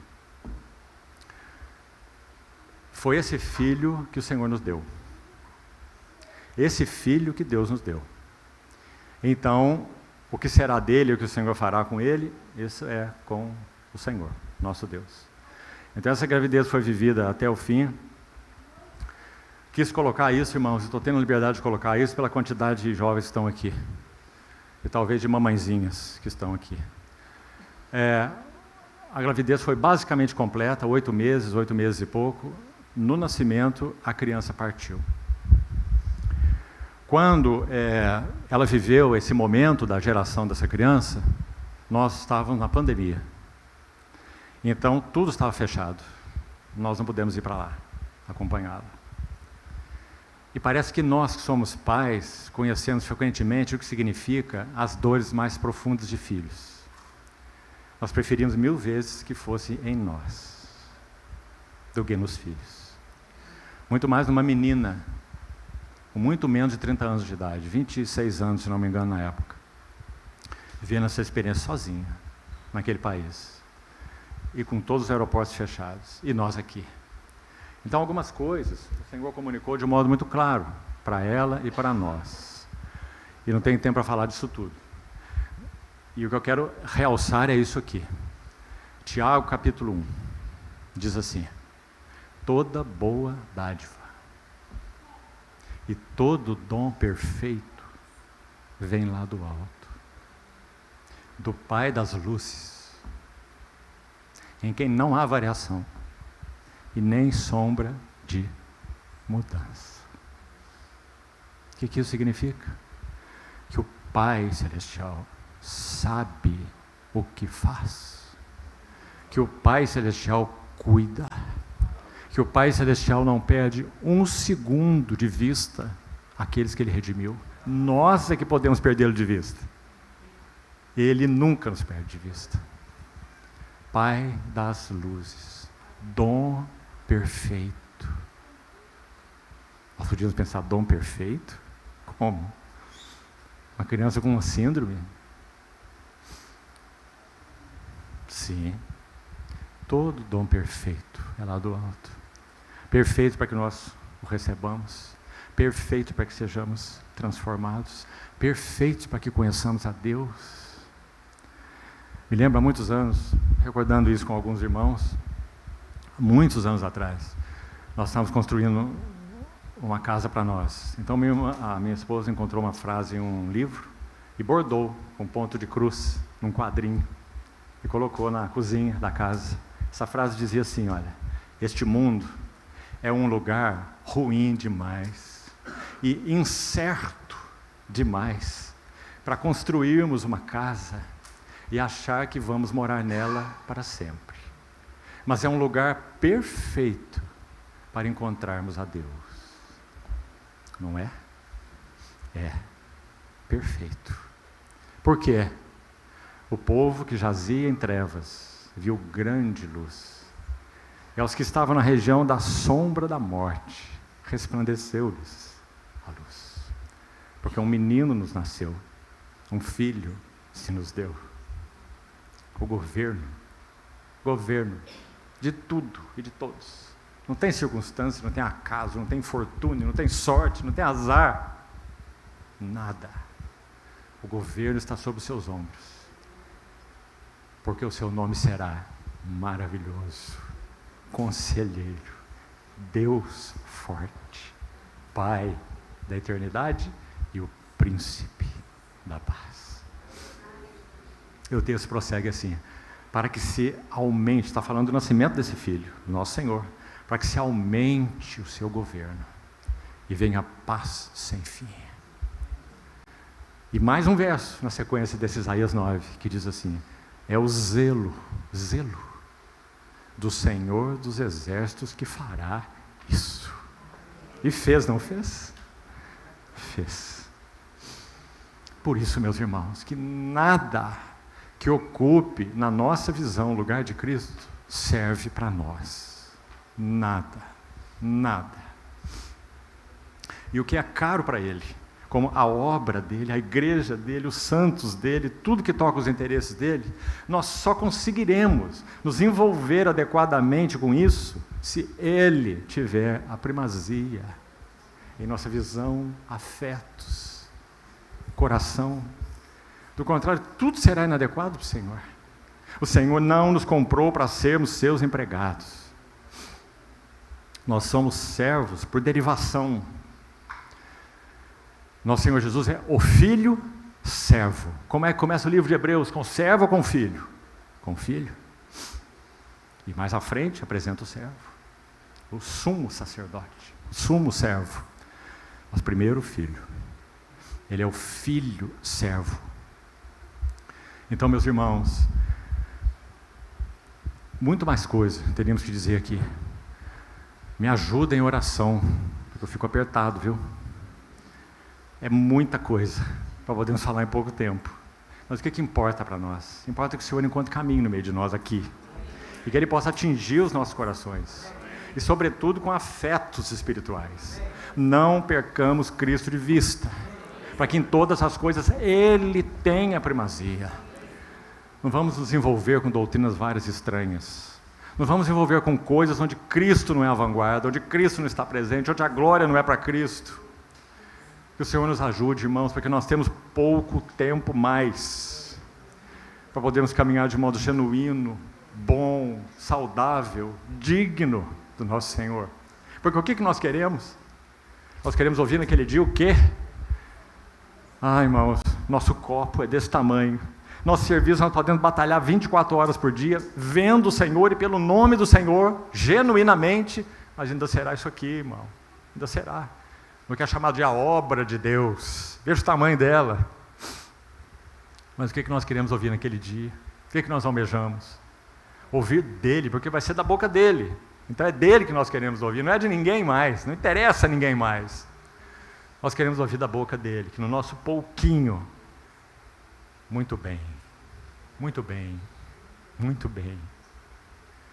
foi esse filho que o Senhor nos deu. Esse filho que Deus nos deu. Então, o que será dele, o que o Senhor fará com ele, isso é com o Senhor, nosso Deus. Então essa gravidez foi vivida até o fim. Quis colocar isso, irmãos, estou tendo liberdade de colocar isso pela quantidade de jovens que estão aqui. E talvez de mamãezinhas que estão aqui. A gravidez foi basicamente completa, 8 meses e pouco. No nascimento, a criança partiu. Quando ela viveu esse momento da geração dessa criança, nós estávamos na pandemia. Então, tudo estava fechado. Nós não pudemos ir para lá, acompanhá-la. E parece que nós que somos pais, conhecemos frequentemente o que significa as dores mais profundas de filhos. Nós preferimos 1000 vezes que fosse em nós, do que nos filhos. Muito mais numa menina, com muito menos de 30 anos de idade, 26 anos, se não me engano, na época, vivendo essa experiência sozinha, naquele país, e com todos os aeroportos fechados, e nós aqui. Então, algumas coisas o Senhor comunicou de um modo muito claro, para ela e para nós. E não tem tempo para falar disso tudo. E o que eu quero realçar é isso aqui. Tiago, capítulo 1, diz assim: toda boa dádiva e todo dom perfeito vem lá do alto, do Pai das luzes, em quem não há variação e nem sombra de mudança. O que isso significa? Que o Pai Celestial sabe o que faz, que o Pai Celestial cuida, que o Pai Celestial não perde um segundo de vista aqueles que Ele redimiu. Nós é que podemos perdê-lo de vista. Ele nunca nos perde de vista. Pai das luzes, dom perfeito. Nós podíamos pensar: dom perfeito? Como? Uma criança com uma síndrome? Sim. Todo dom perfeito é lá do alto. Perfeito para que nós o recebamos. Perfeito para que sejamos transformados. Perfeito para que conheçamos a Deus. Me lembro há muitos anos, recordando isso com alguns irmãos, muitos anos atrás, nós estávamos construindo uma casa para nós. Então a minha esposa encontrou uma frase em um livro e bordou com ponto de cruz num quadrinho e colocou na cozinha da casa. Essa frase dizia assim: olha, este mundo é um lugar ruim demais e incerto demais para construirmos uma casa e achar que vamos morar nela para sempre. Mas é um lugar perfeito para encontrarmos a Deus. Não é? É. Perfeito. Por quê? O povo que jazia em trevas viu grande luz. E aos que estavam na região da sombra da morte, resplandeceu-lhes a luz. Porque um menino nos nasceu, um filho se nos deu. O governo de tudo e de todos. Não tem circunstância, não tem acaso, não tem infortúnio, não tem sorte, não tem azar. Nada. O governo está sobre os seus ombros. Porque o seu nome será maravilhoso, conselheiro, Deus forte, Pai da eternidade e o príncipe da paz. E o texto prossegue assim: para que se aumente, está falando do nascimento desse filho, nosso Senhor, para que se aumente o seu governo e venha a paz sem fim. E mais um verso na sequência desse Isaías 9, que diz assim: é o zelo do Senhor dos exércitos que fará isso. E fez, não fez? Fez. Por isso, meus irmãos, que nada que ocupe na nossa visão o lugar de Cristo serve para nós. Nada. E o que é caro para Ele, como a obra dele, a igreja dele, os santos dele, tudo que toca os interesses dele, nós só conseguiremos nos envolver adequadamente com isso se Ele tiver a primazia em nossa visão, afetos, coração. Do contrário, tudo será inadequado para o Senhor. O Senhor não nos comprou para sermos seus empregados. Nós somos servos por derivação. Nosso Senhor Jesus é o Filho servo. Como é que começa o livro de Hebreus? Com servo ou com filho? Com filho. E mais à frente apresenta o servo, o sumo sacerdote, o sumo servo. Mas primeiro o filho. Ele é o filho servo. Então, meus irmãos, muito mais coisa teríamos que dizer aqui. Me ajuda em oração, porque eu fico apertado, viu? É muita coisa para podermos falar em pouco tempo. Mas o que importa para nós? Importa que o Senhor encontre caminho no meio de nós aqui. E que Ele possa atingir os nossos corações. E sobretudo com afetos espirituais. Não percamos Cristo de vista. Para que em todas as coisas Ele tenha primazia. Não vamos nos envolver com doutrinas várias estranhas. Não vamos nos envolver com coisas onde Cristo não é a vanguarda, onde Cristo não está presente, onde a glória não é para Cristo. Que o Senhor nos ajude, irmãos, porque nós temos pouco tempo mais para podermos caminhar de modo genuíno, bom, saudável, digno do nosso Senhor. Porque o que nós queremos? Nós queremos ouvir naquele dia o quê? Ah, irmãos, nosso copo é desse tamanho. Nosso serviço, nós podemos batalhar 24 horas por dia, vendo o Senhor e pelo nome do Senhor, genuinamente, mas ainda será isso aqui, irmão. Ainda será. No que é chamado de a obra de Deus. Veja o tamanho dela. Mas o que nós queremos ouvir naquele dia? O que nós almejamos? Ouvir dele, porque vai ser da boca dele. Então é dele que nós queremos ouvir, não é de ninguém mais, não interessa a ninguém mais. Nós queremos ouvir da boca dele, que no nosso pouquinho, muito bem, muito bem, muito bem.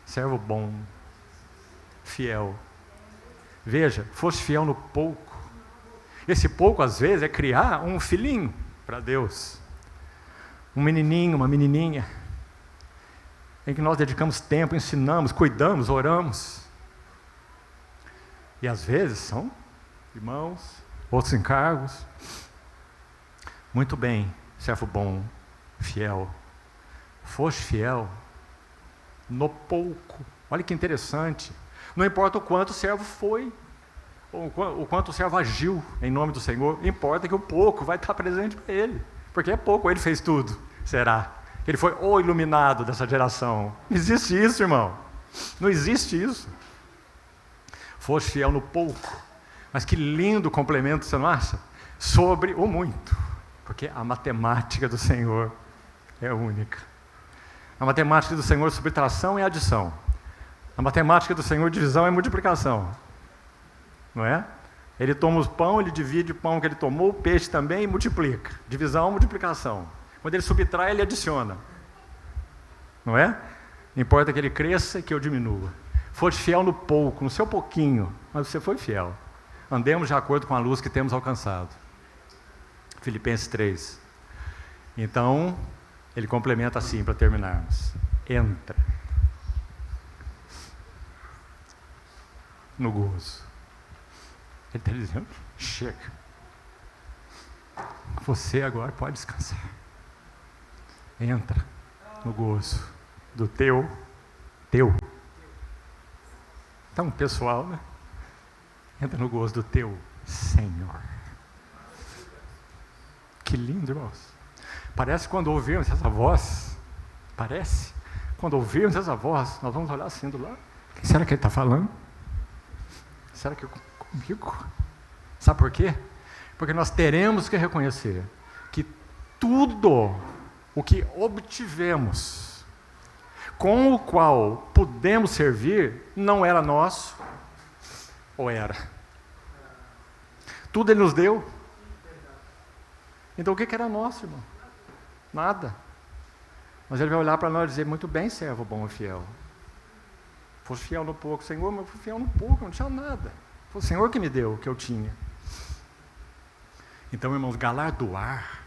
Servo bom, fiel. Veja, fosse fiel no pouco. Esse pouco, às vezes, é criar um filhinho para Deus. Um menininho, uma menininha, em que nós dedicamos tempo, ensinamos, cuidamos, oramos. E às vezes são irmãos, outros encargos. Muito bem, servo bom, fiel. Foste fiel no pouco. Olha que interessante. Não importa o quanto o servo foi, o quanto o servo agiu em nome do Senhor, importa que o pouco vai estar presente para ele, porque é pouco, ele fez tudo, será? Ele foi o iluminado dessa geração. Não existe isso, irmão, não existe isso. Foste fiel no pouco, mas que lindo complemento, você não acha? Sobre o muito, porque a matemática do Senhor é única. A matemática do Senhor, subtração é adição. A matemática do Senhor, divisão é multiplicação. Não é? Ele toma o pão, ele divide o pão que ele tomou, o peixe também, e multiplica. Divisão, multiplicação. Quando ele subtrai, ele adiciona. Não é? Importa que ele cresça e que eu diminua. Foste fiel no pouco, no seu pouquinho, mas você foi fiel. Andemos de acordo com a luz que temos alcançado. Filipenses 3. Então, ele complementa assim, para terminarmos. Entra no gozo. Ele está dizendo, chega. Você agora pode descansar. Entra no gozo do teu. Tão pessoal, né? Entra no gozo do teu Senhor. Que lindo, irmãos. Parece quando ouvirmos essa voz, quando ouvirmos essa voz, nós vamos olhar assim do lado. Quem será que ele está falando? Será que é comigo? Sabe por quê? Porque nós teremos que reconhecer que tudo o que obtivemos, com o qual pudemos servir, não era nosso, ou era? Tudo Ele nos deu. Então o que era nosso, irmão? Nada. Mas Ele vai olhar para nós e dizer, muito bem, servo bom e fiel. Fosse fiel no pouco, Senhor, mas eu fui fiel no pouco, não tinha nada. Foi o Senhor que me deu o que eu tinha. Então, irmãos, galardoar.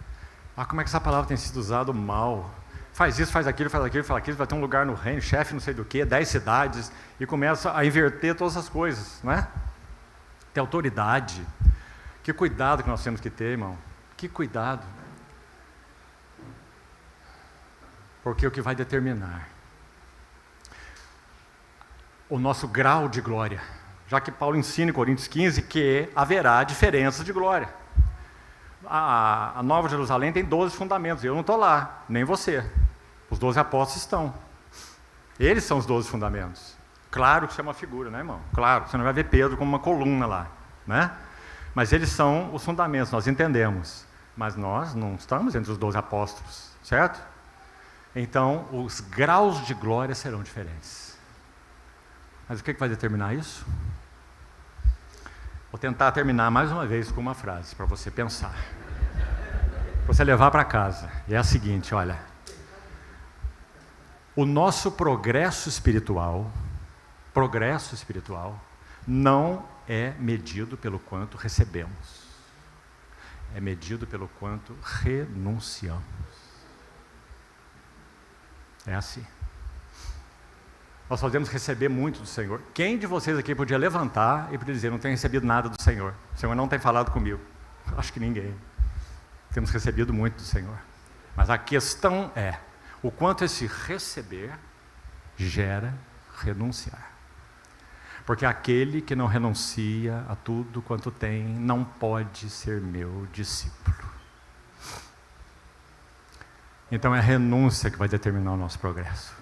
Como é que essa palavra tem sido usada mal. Faz isso, faz aquilo, vai ter um lugar no reino, chefe não sei do que, 10 cidades, e começa a inverter todas as coisas, não é? Ter autoridade. Que cuidado que nós temos que ter, irmão. Que cuidado. Porque o que vai determinar o nosso grau de glória, já que Paulo ensina em Coríntios 15 que haverá diferenças de glória. A Nova Jerusalém tem 12 fundamentos, eu não estou lá, nem você. Os 12 apóstolos estão. Eles são os 12 fundamentos. Claro que isso é uma figura, né, irmão? Claro, você não vai ver Pedro como uma coluna lá, né? Mas eles são os fundamentos, nós entendemos. Mas nós não estamos entre os 12 apóstolos, certo? Então, os graus de glória serão diferentes. Mas o que vai determinar isso? Vou tentar terminar mais uma vez com uma frase, para você pensar. Para você levar para casa. E é a seguinte, olha. O nosso progresso espiritual não é medido pelo quanto recebemos. É medido pelo quanto renunciamos. É assim. Nós podemos receber muito do Senhor. Quem de vocês aqui podia levantar e podia dizer, não tenho recebido nada do Senhor? O Senhor não tem falado comigo. Acho que ninguém. Temos recebido muito do Senhor. Mas a questão é, o quanto esse receber gera renunciar. Porque aquele que não renuncia a tudo quanto tem, não pode ser meu discípulo. Então é a renúncia que vai determinar o nosso progresso.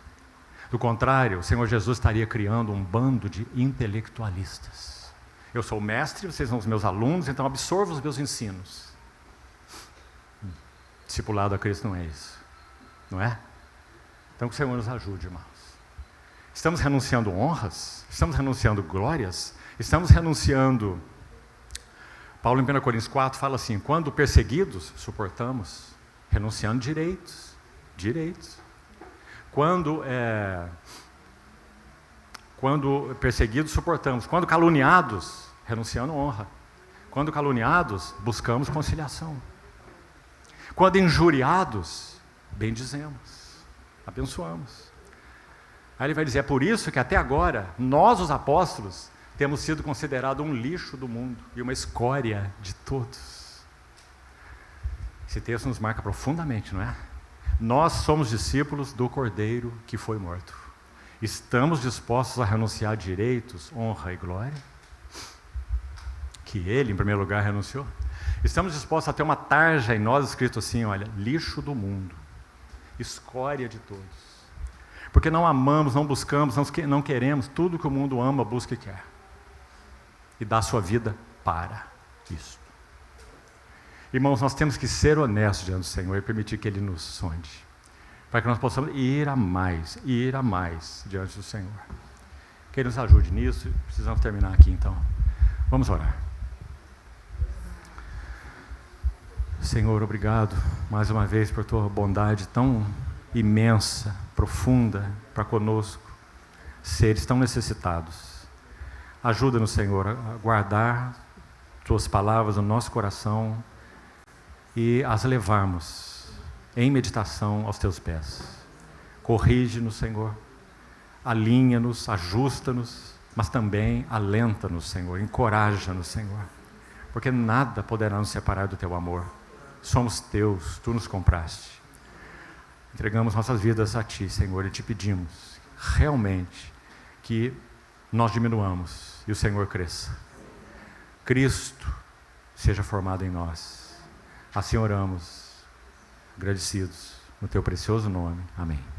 Do contrário, o Senhor Jesus estaria criando um bando de intelectualistas. Eu sou o mestre, vocês são os meus alunos, então absorva os meus ensinos. Discipulado a Cristo não é isso, não é? Então que o Senhor nos ajude, irmãos. Estamos renunciando honras? Estamos renunciando glórias? Estamos renunciando... Paulo em 1 Coríntios 4 fala assim, quando perseguidos, suportamos, renunciando direitos. Quando perseguidos, suportamos. Quando caluniados, renunciando honra. Quando caluniados, buscamos conciliação. Quando injuriados, bendizemos, abençoamos. Aí ele vai dizer, é por isso que até agora, nós os apóstolos, temos sido considerados um lixo do mundo e uma escória de todos. Esse texto nos marca profundamente, não é? Nós somos discípulos do Cordeiro que foi morto. Estamos dispostos a renunciar a direitos, honra e glória? que Ele, em primeiro lugar, renunciou? Estamos dispostos a ter uma tarja em nós escrito assim, olha, lixo do mundo, escória de todos. Porque não amamos, não buscamos, não queremos tudo que o mundo ama, busca e quer. E dá a sua vida para isso. Irmãos, nós temos que ser honestos diante do Senhor e permitir que Ele nos sonde, para que nós possamos ir a mais diante do Senhor. Que Ele nos ajude nisso. Precisamos terminar aqui então. Vamos orar. Senhor, obrigado mais uma vez por Tua bondade tão imensa, profunda para conosco, seres tão necessitados. Ajuda-nos, Senhor, a guardar Tuas palavras no nosso coração e as levarmos em meditação aos Teus pés. Corrige-nos, Senhor, alinha-nos, ajusta-nos, mas também alenta-nos, Senhor, encoraja-nos, Senhor, porque nada poderá nos separar do Teu amor. Somos Teus, Tu nos compraste. Entregamos nossas vidas a Ti, Senhor, e Te pedimos realmente que nós diminuamos e o Senhor cresça. Cristo seja formado em nós. Assim oramos, agradecidos, no Teu precioso nome. Amém.